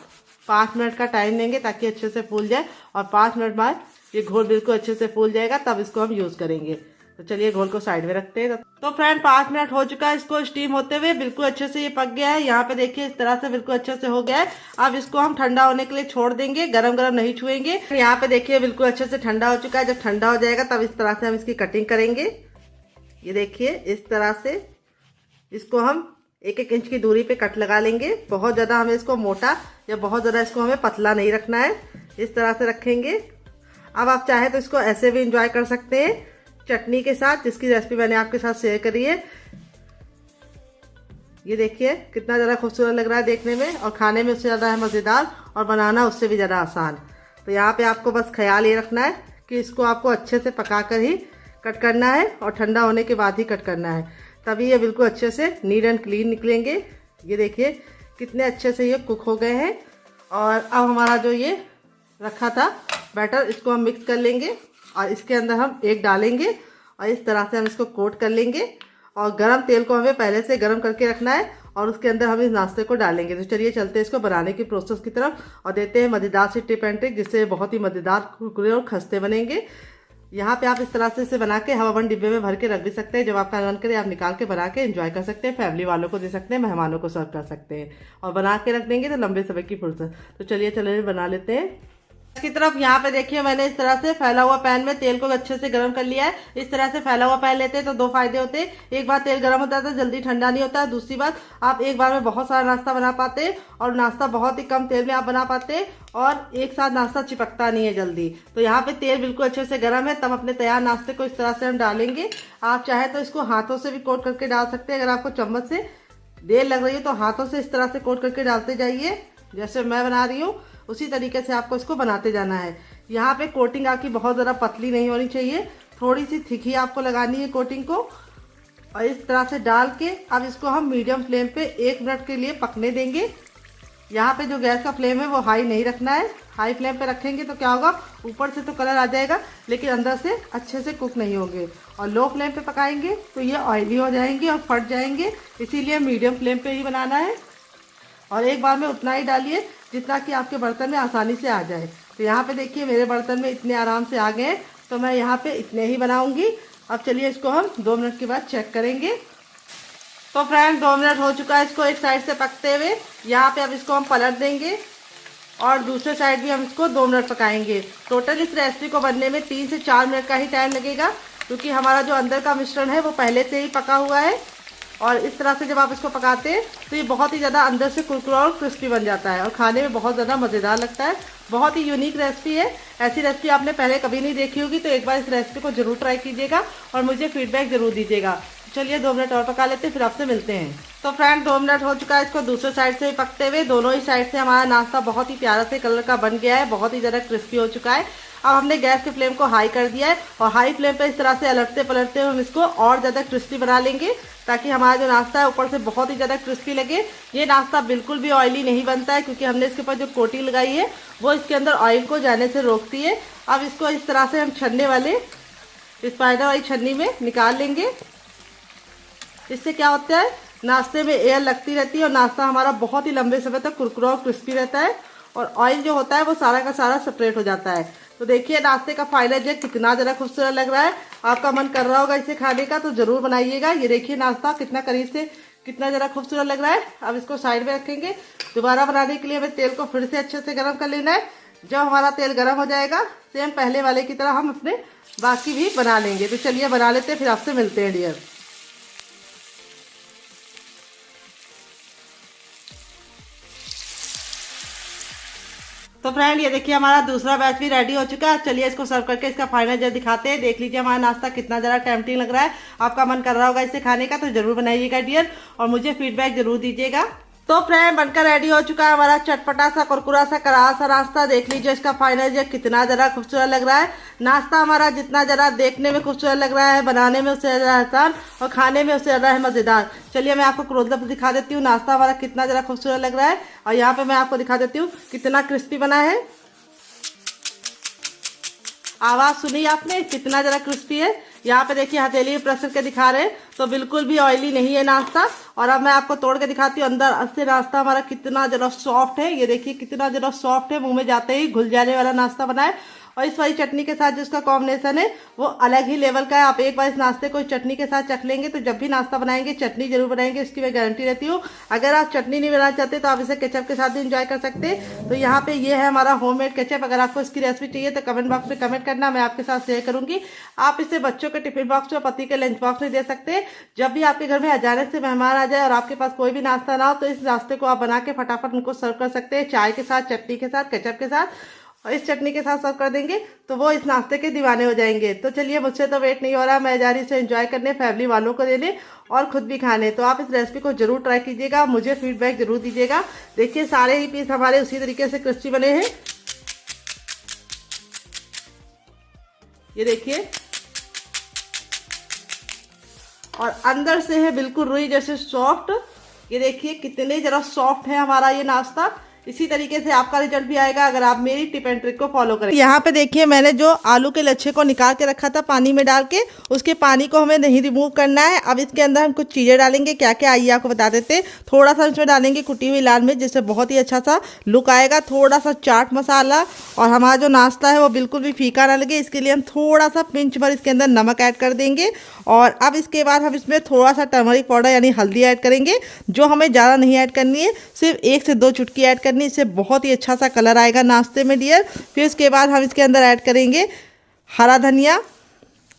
5 मिनट का टाइम देंगे ताकि अच्छे से फूल जाए। और 5 मिनट बाद ये घोल बिल्कुल अच्छे से फूल जाएगा, तब इसको हम यूज़ करेंगे। तो चलिए घोल को साइड में रखते हैं। तो फ्रेंड 5 मिनट हो चुका है इसको स्टीम होते हुए, बिल्कुल अच्छे से ये पक गया है। यहाँ पे देखिए इस तरह से बिल्कुल अच्छे से हो गया है। अब इसको हम ठंडा होने के लिए छोड़ देंगे, गरम गरम नहीं छुएंगे। यहाँ पे देखिए बिल्कुल अच्छे से ठंडा हो चुका है। जब ठंडा हो जाएगा तब इस तरह से हम इसकी कटिंग करेंगे। ये देखिए इस तरह से इसको हम 1-1 इंच की दूरी पे कट लगा लेंगे। बहुत ज़्यादा हमें इसको मोटा या बहुत ज़्यादा इसको हमें पतला नहीं रखना है, इस तरह से रखेंगे। अब आप चाहे तो इसको ऐसे भी इंजॉय कर सकते हैं चटनी के साथ, जिसकी रेसिपी मैंने आपके साथ शेयर करी है। ये देखिए कितना ज़्यादा खूबसूरत लग रहा है देखने में, और खाने में उससे ज़्यादा है मज़ेदार, और बनाना उससे भी ज़्यादा आसान। तो यहाँ पे आपको बस ख्याल ये रखना है कि इसको आपको अच्छे से पका कर ही कट करना है और ठंडा होने के बाद ही कट करना है, तभी ये बिल्कुल अच्छे से नीट एंड क्लीन निकलेंगे। ये देखिए कितने अच्छे से ये कुक हो गए हैं। और अब हमारा जो ये रखा था बैटर, इसको हम मिक्स कर लेंगे और इसके अंदर हम एग डालेंगे और इस तरह से हम इसको कोट कर लेंगे। और गरम तेल को हमें पहले से गरम करके रखना है और उसके अंदर हम इस नाश्ते को डालेंगे। तो चलिए चलते हैं इसको बनाने की प्रोसेस की तरफ और देते हैं मज़ेदार सी टिप एंड ट्रिक, जिससे बहुत ही मज़ेदार कुरकुरे और खस्ते बनेंगे। यहाँ पे आप इस तरह से इसे बना के हवाबंद डिब्बे में भर के रख भी सकते हैं। जब आपका मन करे आप निकाल के बना के एंजॉय कर सकते हैं, फैमिली वालों को दे सकते हैं, मेहमानों को सर्व कर सकते हैं और बना के रख देंगे तो लंबे समय की फुर्सत। तो चलिए बना लेते हैं। की तरफ यहाँ पे देखिए मैंने इस तरह से फैला हुआ पैन में तेल को अच्छे से गर्म कर लिया है। इस तरह से फैला हुआ पैन लेते हैं तो दो फायदे होते हैं। एक बार तेल गर्म होता है तो जल्दी ठंडा नहीं होता है। दूसरी बात, आप एक बार में बहुत सारा नाश्ता बना पाते हैं और नाश्ता बहुत ही कम तेल में आप बना पाते हैं और एक साथ नाश्ता चिपकता नहीं है जल्दी। तो यहाँ पे तेल बिल्कुल अच्छे से गर्म है, तब अपने तैयार नाश्ते को इस तरह से हम डालेंगे। आप चाहे तो इसको हाथों से भी कोट करके डाल सकते हैं। अगर आपको चम्मच से देर लग रही है तो हाथों से इस तरह से कोट करके डालते जाइए। जैसे मैं बना रही हूँ उसी तरीके से आपको इसको बनाते जाना है। यहाँ पे कोटिंग आपकी बहुत ज़्यादा पतली नहीं होनी चाहिए, थोड़ी सी थिक ही आपको लगानी है कोटिंग को। और इस तरह से डाल के अब इसको हम मीडियम फ्लेम पे 1 मिनट के लिए पकने देंगे। यहाँ पे जो गैस का फ्लेम है वो हाई नहीं रखना है। हाई फ्लेम पे रखेंगे तो क्या होगा, ऊपर से तो कलर आ जाएगा लेकिन अंदर से अच्छे से कुक नहीं होंगे। और लो फ्लेम पे पकाएंगे तो ये ऑयली हो जाएंगे और फट जाएंगे, इसीलिए मीडियम फ्लेम पे ही बनाना है। और एक बार में उतना ही डालिए जितना कि आपके बर्तन में आसानी से आ जाए। तो यहाँ पे देखिए मेरे बर्तन में इतने आराम से आ गए, तो मैं यहाँ पे इतने ही बनाऊंगी। अब चलिए इसको हम 2 मिनट के बाद चेक करेंगे। तो फ्रेंड 2 मिनट हो चुका है इसको एक साइड से पकते हुए। यहाँ पे अब इसको हम पलट देंगे और दूसरे साइड भी हम इसको 2 मिनट पकाएंगे। टोटल इस रेसिपी को बनने में 3 से 4 मिनट का ही टाइम लगेगा, क्योंकि हमारा जो अंदर का मिश्रण है वो पहले से ही पका हुआ है। और इस तरह से जब आप इसको पकाते हैं तो ये बहुत ही ज़्यादा अंदर से कुरकुरा और क्रिस्पी बन जाता है और खाने में बहुत ज़्यादा मज़ेदार लगता है। बहुत ही यूनिक रेसिपी है। ऐसी रेसिपी आपने पहले कभी नहीं देखी होगी, तो एक बार इस रेसिपी को ज़रूर ट्राई कीजिएगा और मुझे फीडबैक ज़रूर दीजिएगा। चलिए 2 मिनट और पका लेते हैं, फिर आपसे मिलते हैं। तो फ्रेंड 2 मिनट हो चुका है इसको दूसरे साइड से भी पकते हुए। दोनों ही साइड से हमारा नाश्ता बहुत ही प्यारा से कलर का बन गया है, बहुत ही ज़्यादा क्रिस्पी हो चुका है। अब हमने गैस के फ्लेम को हाई कर दिया है और हाई फ्लेम पे इस तरह से अलटते पलटते हम इसको और ज़्यादा क्रिस्पी बना लेंगे, ताकि हमारा जो नाश्ता है ऊपर से बहुत ही ज़्यादा क्रिस्पी लगे। ये नाश्ता बिल्कुल भी ऑयली नहीं बनता है, क्योंकि हमने इसके ऊपर जो कोटिंग लगाई है वो इसके अंदर ऑयल को जाने से रोकती है। अब इसको इस तरह से हम छन्ने वाले स्पाइडर वाली छन्नी में निकाल लेंगे। इससे क्या होता है, नाश्ते में एयर लगती रहती है और नाश्ता हमारा बहुत ही लंबे समय तक कुरकुरा और क्रिस्पी रहता है और ऑयल जो होता है वो सारा का सारा सेपरेट हो जाता है। तो देखिए नाश्ते का फाइनल जो कितना ज़रा खूबसूरत लग रहा है। आपका मन कर रहा होगा इसे खाने का, तो ज़रूर बनाइएगा। ये देखिए नाश्ता कितना करीब से कितना ज़रा खूबसूरत लग रहा है। अब इसको साइड में रखेंगे। दोबारा बनाने के लिए हमें तेल को फिर से अच्छे से गर्म कर लेना है। जब हमारा तेल गर्म हो जाएगा, सेम पहले वाले की तरह हम अपने बाकी भी बना लेंगे। तो चलिए बना लेते हैं, फिर आपसे मिलते हैं डियर। तो फ्रेंड ये देखिए हमारा दूसरा बैच भी रेडी हो चुका है। चलिए इसको सर्व करके इसका फाइनल जब दिखाते हैं। देख लीजिए हमारा नाश्ता कितना ज़रा टेम्पटिंग लग रहा है। आपका मन कर रहा होगा इसे खाने का, तो जरूर बनाइएगा डियर और मुझे फीडबैक जरूर दीजिएगा। तो फ्रेंड बनकर रेडी हो चुका है हमारा चटपटा सा कुरकुरा सा करारा सा नाश्ता। देख लीजिए इसका फाइनल जो कितना ज़रा खूबसूरत लग रहा है। नाश्ता हमारा जितना ज़रा देखने में खूबसूरत लग रहा है, बनाने में उससे ज़्यादा आसान और खाने में उससे ज़्यादा है मज़ेदार। चलिए मैं आपको क्लोजअप दिखा देती हूँ नाश्ता हमारा कितना ज़रा खूबसूरत लग रहा है। और यहाँ पे मैं आपको दिखा देती हूँ कितना क्रिस्पी बना है। आवाज़ सुनी आपने, कितना ज़रा क्रिस्पी है। यहाँ पे देखिए हथेली प्रेस करके दिखा रहे हैं, तो बिल्कुल भी ऑयली नहीं है नाश्ता। और अब मैं आपको तोड़ के दिखाती हूँ अंदर से नाश्ता हमारा कितना ज़रा सॉफ्ट है। ये देखिए कितना ज़रा सॉफ्ट है, मुंह में जाते ही घुल जाने वाला नाश्ता बना है। और इस वाली चटनी के साथ जो इसका कॉम्बिनेशन है वो अलग ही लेवल का है। आप एक बार इस नाश्ते को इस चटनी के साथ चख लेंगे, तो जब भी नाश्ता बनाएंगे चटनी जरूर बनाएंगे, इसकी मैं गारंटी रहती हूँ। अगर आप चटनी नहीं बनाना चाहते तो आप इसे केचप के साथ भी इंजॉय कर सकते हैं। तो यहाँ पे ये है हमारा होममेड केचप। अगर आपको इसकी रेसिपी चाहिए तो कमेंट बॉक्स में कमेंट करना, मैं आपके साथ शेयर करूंगी। आप इसे बच्चों के टिफिन बॉक्स में, पति के लंच बॉक्स में दे सकते हैं। जब भी आपके घर में अचानक से मेहमान आ जाए और आपके पास कोई भी नाश्ता ना हो, तो इस नाश्ते को आप बना के फटाफट उनको सर्व कर सकते हैं, चाय के साथ, चटनी के साथ, केचप के साथ। और इस चटनी के साथ सर्व कर देंगे तो वो इस नाश्ते के दीवाने हो जाएंगे। तो चलिए मुझसे तो वेट नहीं हो रहा, मैं जा रही से एंजॉय करने, फैमिली वालों को देने और खुद भी खाने। तो आप इस रेसिपी को जरूर ट्राई कीजिएगा, मुझे फीडबैक जरूर दीजिएगा। देखिए सारे ही पीस हमारे उसी तरीके से क्रिस्पी बने हैं। ये देखिए, और अंदर से है बिल्कुल रुई जैसे सॉफ्ट। ये देखिए कितने जरा सॉफ्ट है हमारा ये नाश्ता। इसी तरीके से आपका रिजल्ट भी आएगा अगर आप मेरी टिप एंड ट्रिक को फॉलो करें। यहाँ पे देखिए मैंने जो आलू के लच्छे को निकाल के रखा था पानी में डाल के, उसके पानी को हमें नहीं रिमूव करना है। अब इसके अंदर हम कुछ चीज़ें डालेंगे, क्या क्या आइए आपको बता देते। थोड़ा सा इसमें डालेंगे कुटी हुई लाल मिर्च, जिससे बहुत ही अच्छा सा लुक आएगा। थोड़ा सा चाट मसाला, और हमारा जो नाश्ता है वो बिल्कुल भी फीका ना लगे, इसके लिए हम थोड़ा सा पिंच भर इसके अंदर नमक ऐड कर देंगे। और अब इसके बाद हम इसमें थोड़ा सा टर्मरिक पाउडर यानी हल्दी ऐड करेंगे, जो हमें ज़्यादा नहीं ऐड करनी है, सिर्फ 1 से 2 चुटकी ऐड करनी है। इससे बहुत ही अच्छा सा कलर आएगा नाश्ते में डियर। फिर उसके बाद हम इसके अंदर ऐड करेंगे हरा धनिया।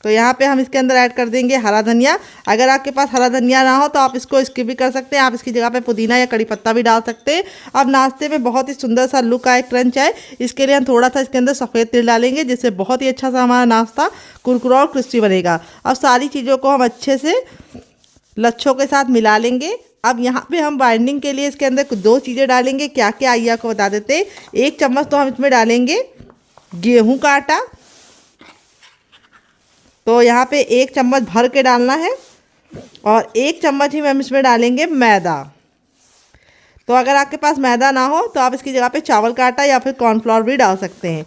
तो यहाँ पे हम इसके अंदर ऐड कर देंगे हरा धनिया। अगर आपके पास हरा धनिया ना हो तो आप इसको स्किप भी कर सकते हैं, आप इसकी जगह पे पुदीना या कड़ी पत्ता भी डाल सकते हैं। अब नाश्ते में बहुत ही सुंदर सा लुक आए, क्रंच आए, इसके लिए हम थोड़ा सा इसके अंदर सफ़ेद तिल डालेंगे, जिससे बहुत ही अच्छा सा हमारा नाश्ता कुरकुरा और क्रिस्पी बनेगा। अब सारी चीज़ों को हम अच्छे से लच्छों के साथ मिला लेंगे। अब यहाँ पे हम बाइंडिंग के लिए इसके अंदर 2 चीज़ें डालेंगे, क्या क्या आइए आपको बता देते। 1 चम्मच तो हम इसमें डालेंगे गेहूं का आटा, तो यहाँ पे 1 चम्मच भर के डालना है, और 1 चम्मच ही हम इसमें डालेंगे मैदा। तो अगर आपके पास मैदा ना हो तो आप इसकी जगह पे चावल का आटा या फिर कॉर्नफ्लोर भी डाल सकते हैं।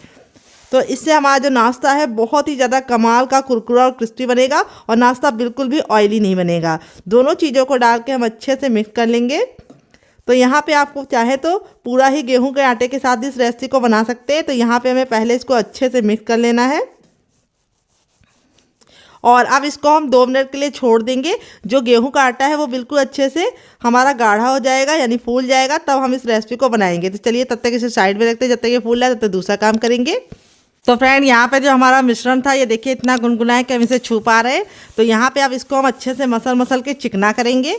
तो इससे हमारा जो नाश्ता है बहुत ही ज़्यादा कमाल का कुरकुरा और क्रिस्पी बनेगा, और नाश्ता बिल्कुल भी ऑयली नहीं बनेगा। दोनों चीज़ों को डाल के हम अच्छे से मिक्स कर लेंगे। तो यहाँ पे आपको चाहे तो पूरा ही गेहूं के आटे के साथ इस रेसिपी को बना सकते हैं। तो यहाँ पे हमें पहले इसको अच्छे से मिक्स कर लेना है, और अब इसको हम 2 मिनट के लिए छोड़ देंगे। जो गेहूं का आटा है वो बिल्कुल अच्छे से हमारा गाढ़ा हो जाएगा, यानी फूल जाएगा, तब हम इस रेसिपी को बनाएंगे। तो चलिए तब तक इसे साइड में रखते हैं, जब तक ये फूल रहा है तब तक दूसरा काम करेंगे। तो फ्रेंड यहाँ पे जो हमारा मिश्रण था ये देखिए इतना गुनगुना है कि हम इसे छू पा रहे हैं। तो यहाँ पे अब इसको हम अच्छे से मसल के चिकना करेंगे।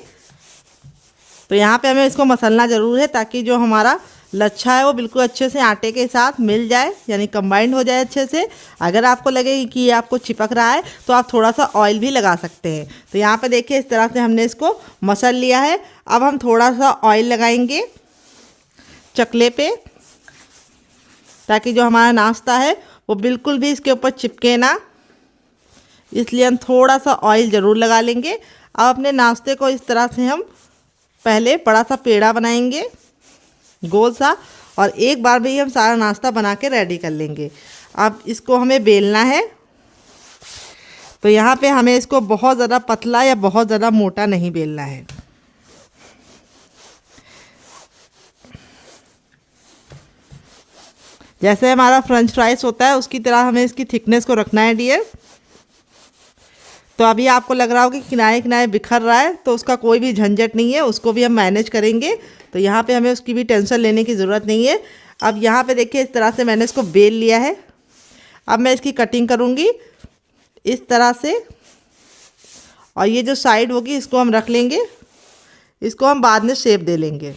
तो यहाँ पे हमें इसको मसलना ज़रूर है, ताकि जो हमारा लच्छा है वो बिल्कुल अच्छे से आटे के साथ मिल जाए, यानी कंबाइंड हो जाए अच्छे से। अगर आपको लगे कि ये आपको चिपक रहा है तो आप थोड़ा सा ऑयल भी लगा सकते हैं। तो यहाँ पे देखिए इस तरह से हमने इसको मसल लिया है। अब हम थोड़ा सा ऑयल लगाएंगे चकले पे, ताकि जो हमारा नाश्ता है वो बिल्कुल भी इसके ऊपर चिपके ना, इसलिए हम थोड़ा सा ऑयल ज़रूर लगा लेंगे। अब अपने नाश्ते को इस तरह से हम पहले बड़ा सा पेड़ा बनाएंगे गोल सा, और एक बार में ही हम सारा नाश्ता बना के रेडी कर लेंगे। अब इसको हमें बेलना है। तो यहाँ पे हमें इसको बहुत ज़्यादा पतला या बहुत ज़्यादा मोटा नहीं बेलना है। जैसे हमारा फ्रेंच फ्राइज होता है उसकी तरह हमें इसकी थिकनेस को रखना है डियर। तो अभी आपको लग रहा होगा कि किनारे किनारे बिखर रहा है, तो उसका कोई भी झंझट नहीं है, उसको भी हम मैनेज करेंगे। तो यहाँ पे हमें उसकी भी टेंशन लेने की ज़रूरत नहीं है। अब यहाँ पे देखिए इस तरह से मैंने इसको बेल लिया है। अब मैं इसकी कटिंग करूँगी इस तरह से, और ये जो साइड होगी इसको हम रख लेंगे, इसको हम बाद में शेप दे लेंगे।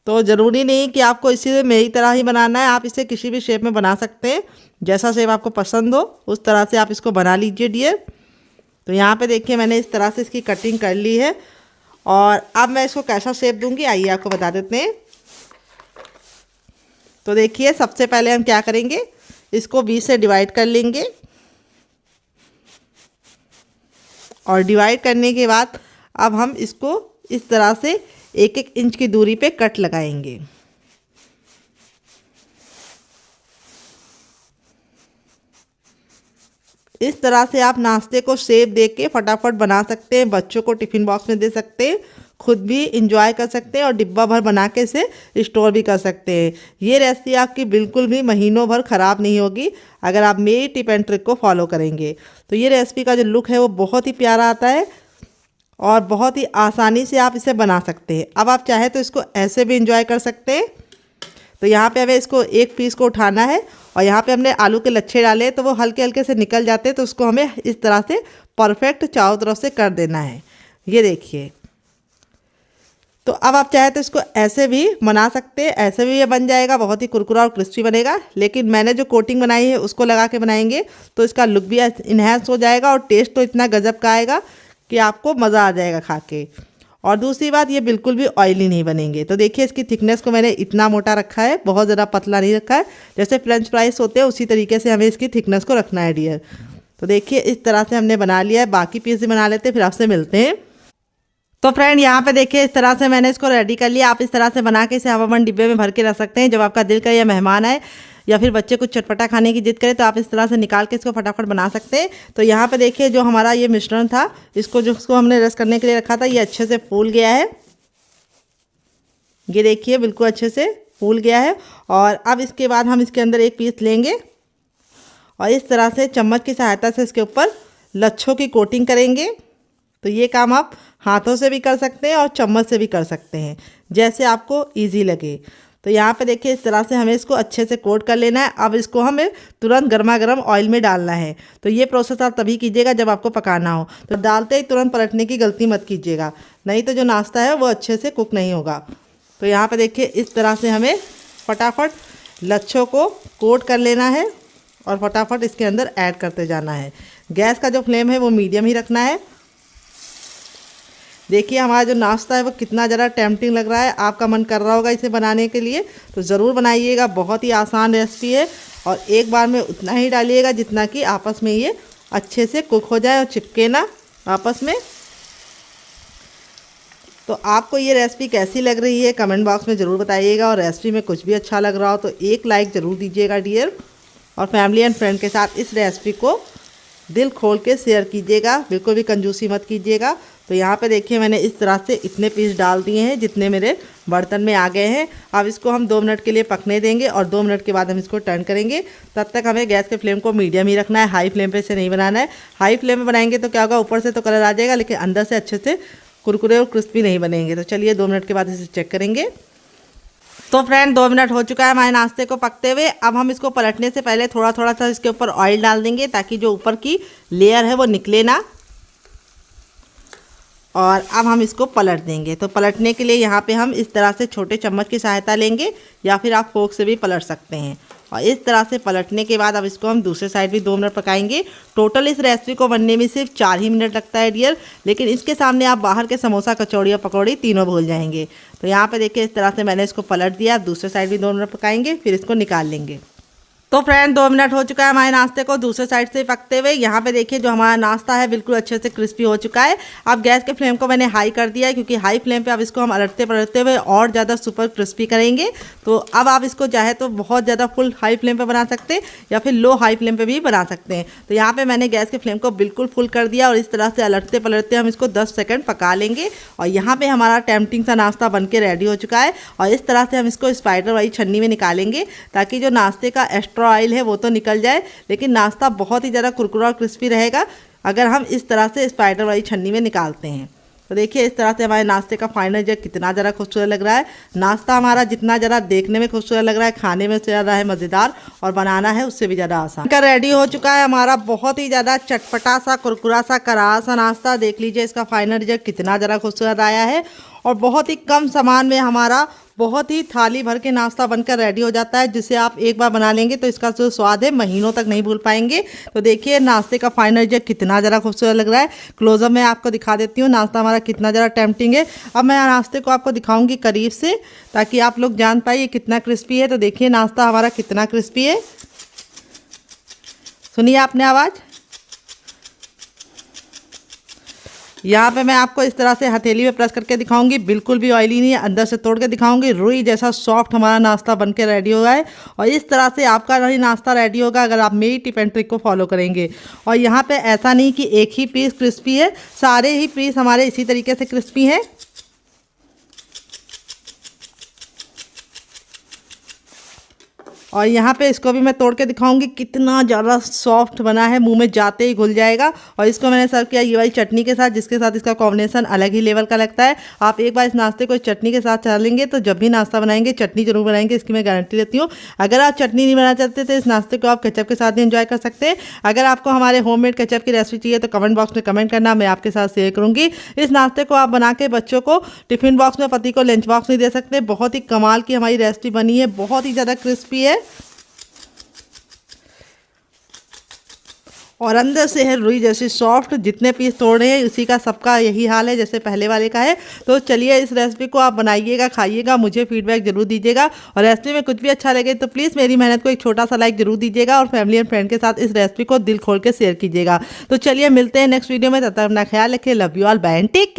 तो ज़रूरी नहीं कि आपको इसी से मेरी तरह ही बनाना है, आप इसे किसी भी शेप में बना सकते हैं, जैसा शेप आपको पसंद हो उस तरह से आप इसको बना लीजिए डियर। तो यहाँ पे देखिए मैंने इस तरह से इसकी कटिंग कर ली है, और अब मैं इसको कैसा शेप दूंगी आइए आपको बता देते हैं। तो देखिए सबसे पहले हम क्या करेंगे, इसको 20 से डिवाइड कर लेंगे, और डिवाइड करने के बाद अब हम इसको इस तरह से 1-1 इंच की दूरी पे कट लगाएंगे। इस तरह से आप नाश्ते को शेप दे के फटाफट बना सकते हैं, बच्चों को टिफ़िन बॉक्स में दे सकते हैं, खुद भी इंजॉय कर सकते हैं, और डिब्बा भर बना के इसे स्टोर भी कर सकते हैं। ये रेसिपी आपकी बिल्कुल भी महीनों भर ख़राब नहीं होगी अगर आप मेरी टिप एंड ट्रिक को फॉलो करेंगे। तो ये रेसिपी का जो लुक है वो बहुत ही प्यारा आता है, और बहुत ही आसानी से आप इसे बना सकते हैं। अब आप चाहे तो इसको ऐसे भी इंजॉय कर सकते हैं। तो यहाँ पे हमें इसको एक पीस को उठाना है, और यहाँ पे हमने आलू के लच्छे डाले तो वो हल्के हल्के से निकल जाते हैं, तो उसको हमें इस तरह से परफेक्ट चारों तरफ से कर देना है। ये देखिए, तो अब आप चाहे तो इसको ऐसे भी बना सकते हैं, ऐसे भी ये बन जाएगा, बहुत ही कुरकुरा और क्रिस्पी बनेगा। लेकिन मैंने जो कोटिंग बनाई है उसको लगा के बनाएंगे तो इसका लुक भी इन्हेंस हो जाएगा, और टेस्ट तो इतना गजब का आएगा कि आपको मज़ा आ जाएगा खा के। और दूसरी बात, ये बिल्कुल भी ऑयली नहीं बनेंगे। तो देखिए इसकी थिकनेस को मैंने इतना मोटा रखा है, बहुत ज़्यादा पतला नहीं रखा है। जैसे फ्रेंच फ्राइज होते हैं उसी तरीके से हमें इसकी थिकनेस को रखना है डियर। तो देखिए इस तरह से हमने बना लिया है। बाकी पीस भी बना लेते हैं, फिर आपसे मिलते हैं। तो फ्रेंड यहाँ पे देखिए इस तरह से मैंने इसको रेडी कर लिया। आप इस तरह से बना के इसे हवाबंद डिब्बे में भर के रख सकते हैं। जब आपका दिल का या मेहमान आए या फिर बच्चे कुछ चटपटा खाने की जिद करे तो आप इस तरह से निकाल के इसको फटाफट बना सकते हैं। तो यहाँ पे देखिए जो हमारा ये मिश्रण था, इसको हमने रेस्ट करने के लिए रखा था, ये अच्छे से फूल गया है। ये देखिए बिल्कुल अच्छे से फूल गया है। और अब इसके बाद हम इसके अंदर एक पीस लेंगे और इस तरह से चम्मच की सहायता से इसके ऊपर लच्छों की कोटिंग करेंगे। तो ये काम आप हाथों से भी कर सकते हैं और चम्मच से भी कर सकते हैं, जैसे आपको इजी लगे। तो यहाँ पे देखिए इस तरह से हमें इसको अच्छे से कोट कर लेना है। अब इसको हमें तुरंत गर्मा गर्म ऑयल में डालना है। तो ये प्रोसेस आप तभी कीजिएगा जब आपको पकाना हो। तो डालते ही तुरंत पलटने की गलती मत कीजिएगा, नहीं तो जो नाश्ता है वो अच्छे से कुक नहीं होगा। तो यहाँ पे देखिए इस तरह से हमें फटाफट लच्छों को कोट कर लेना है और फटाफट इसके अंदर ऐड करते जाना है। गैस का जो फ्लेम है वो मीडियम ही रखना है। देखिए हमारा जो नाश्ता है वो कितना ज़्यादा टेम्पटिंग लग रहा है। आपका मन कर रहा होगा इसे बनाने के लिए, तो ज़रूर बनाइएगा। बहुत ही आसान रेसिपी है और एक बार में उतना ही डालिएगा जितना कि आपस में ये अच्छे से कुक हो जाए और चिपके ना आपस में। तो आपको ये रेसिपी कैसी लग रही है कमेंट बॉक्स में ज़रूर बताइएगा। और रेसिपी में कुछ भी अच्छा लग रहा हो तो एक लाइक ज़रूर दीजिएगा डियर। और फैमिली एंड फ्रेंड के साथ इस रेसिपी को दिल खोल के शेयर कीजिएगा, बिल्कुल भी कंजूसी मत कीजिएगा। तो यहाँ पे देखिए मैंने इस तरह से इतने पीस डाल दिए हैं जितने मेरे बर्तन में आ गए हैं। अब इसको हम 2 मिनट के लिए पकने देंगे और 2 मिनट के बाद हम इसको टर्न करेंगे। तब तक हमें गैस के फ्लेम को मीडियम ही रखना है, हाई फ्लेम पे इसे नहीं बनाना है। हाई फ्लेम पे बनाएंगे तो क्या होगा, ऊपर से तो कलर आ जाएगा लेकिन अंदर से अच्छे से कुरकुरे और क्रिस्पी नहीं बनेंगे। तो चलिए 2 मिनट के बाद इसे चेक करेंगे। तो फ्रेंड 2 मिनट हो चुका है हमारे नाश्ते को पकते हुए। अब हम इसको पलटने से पहले थोड़ा थोड़ा सा इसके ऊपर ऑयल डाल देंगे ताकि जो ऊपर की लेयर है वो निकले ना। और अब हम इसको पलट देंगे। तो पलटने के लिए यहाँ पे हम इस तरह से छोटे चम्मच की सहायता लेंगे या फिर आप फोर्क से भी पलट सकते हैं। और इस तरह से पलटने के बाद अब इसको हम दूसरे साइड भी 2 मिनट पकाएंगे। टोटल इस रेसिपी को बनने में सिर्फ 4 ही मिनट लगता है डियर, लेकिन इसके सामने आप बाहर के समोसा, कचौड़ी और पकौड़ी तीनों भूल जाएंगे। तो यहाँ पे देखिए इस तरह से मैंने इसको पलट दिया। अब दूसरे साइड भी 2 मिनट पकाएंगे, फिर इसको निकाल लेंगे। तो फ्रेंड 2 मिनट हो चुका है हमारे नाश्ते को दूसरे साइड से पकते हुए। यहाँ पे देखिए जो हमारा नाश्ता है बिल्कुल अच्छे से क्रिस्पी हो चुका है। अब गैस के फ्लेम को मैंने हाई कर दिया है क्योंकि हाई फ्लेम पे अब इसको हम अलटते पलटते हुए और ज़्यादा सुपर क्रिस्पी करेंगे। तो अब आप इसको चाहे तो बहुत ज़्यादा फुल हाई फ्लेम पे बना सकते हैं या फिर लो हाई फ्लेम पे भी बना सकते हैं। तो यहाँ पे मैंने गैस के फ्लेम को बिल्कुल फुल कर दिया और इस तरह से अलटते पलटते हम इसको 10 सेकंड पका लेंगे। और यहाँ पे हमारा टेम्पटिंग सा नाश्ता बन के रेडी हो चुका है। और इस तरह से हम इसको स्पाइडर वाली छन्नी में निकालेंगे ताकि जो नाश्ते का एक्स्ट्रा ऑयल है वो तो निकल जाए, लेकिन नाश्ता बहुत ही ज़्यादा कुरकुरा और क्रिस्पी रहेगा अगर हम इस तरह से स्पाइडर वाली छन्नी में निकालते हैं। तो देखिए इस तरह से हमारे नाश्ते का फाइनल जो कितना ज़रा खूबसूरत लग रहा है। नाश्ता हमारा जितना ज़रा देखने में खूबसूरत लग रहा है, खाने में से ज़्यादा है मज़ेदार और बनाना है उससे भी ज़्यादा आसान। का रेडी हो चुका है हमारा बहुत ही ज़्यादा चटपटा सा, कुरकुरा सा, करारा सा नाश्ता। देख लीजिए इसका फाइनल रिजल्ट कितना ज़रा खूबसूरत आया है और बहुत ही कम सामान में हमारा बहुत ही थाली भर के नाश्ता बनकर रेडी हो जाता है, जिसे आप एक बार बना लेंगे तो इसका जो स्वाद है महीनों तक नहीं भूल पाएंगे। तो देखिए नाश्ते का फाइनल रिजल्ट कितना ज़रा खूबसूरत लग रहा है। क्लोजअप में आपको दिखा देती हूँ नाश्ता हमारा कितना ज़रा टेम्पटिंग है। अब मैं नाश्ते को आपको दिखाऊंगी करीब से ताकि आप लोग जान पाइए कितना क्रिस्पी है। तो देखिए नाश्ता हमारा कितना क्रिस्पी है, सुनिए आपने आवाज़। यहाँ पे मैं आपको इस तरह से हथेली में प्रेस करके दिखाऊंगी, बिल्कुल भी ऑयली नहीं है। अंदर से तोड़ के दिखाऊंगी, रुई जैसा सॉफ्ट हमारा नाश्ता बन के रेडी हो गया है। और इस तरह से आपका नहीं नाश्ता रेडी होगा अगर आप मेरी टिप एंड ट्रिक को फॉलो करेंगे। और यहाँ पे ऐसा नहीं कि एक ही पीस क्रिस्पी है, सारे ही पीस हमारे इसी तरीके से क्रिस्पी हैं। और यहाँ पे इसको भी मैं तोड़ के दिखाऊंगी कितना ज़्यादा सॉफ्ट बना है, मुंह में जाते ही घुल जाएगा। और इसको मैंने सर्व किया ये वाली चटनी के साथ, जिसके साथ इसका कॉम्बिनेशन अलग ही लेवल का लगता है। आप एक बार इस नाश्ते को चटनी के साथ चलेंगे तो जब भी नाश्ता बनाएंगे चटनी जरूर बनाएंगे, इसकी मैं गारंटी देती हूँ। अगर आप चटनी नहीं बनाना चाहते तो इस नाश्ते को आप केचप के साथ भी एंजॉय कर सकते हैं। अगर आपको हमारे होममेड केचप की रेसिपी चाहिए तो कमेंट बॉक्स में कमेंट करना, मैं आपके साथ शेयर करूँगी। इस नाश्ते को आप बना के बच्चों को टिफिन बॉक्स में, पति को लंच बॉक्स में दे सकते हैं। बहुत ही कमाल की हमारी रेसिपी बनी है, बहुत ही ज़्यादा क्रिस्पी है और अंदर से है रुई जैसी सॉफ्ट। जितने पीस तोड़े हैं उसी का सबका यही हाल है जैसे पहले वाले का है। तो चलिए इस रेसिपी को आप बनाइएगा, खाइएगा, मुझे फीडबैक जरूर दीजिएगा। और रेसिपी में कुछ भी अच्छा लगे तो प्लीज़ मेरी मेहनत को एक छोटा सा लाइक जरूर दीजिएगा और फैमिली एंड फ्रेंड के साथ इस रेसिपी को दिल खोल के शेयर कीजिएगा। तो चलिए मिलते हैं नेक्स्ट वीडियो में, तब तक अपना ख्याल रखिए। Love you all, bye and take care.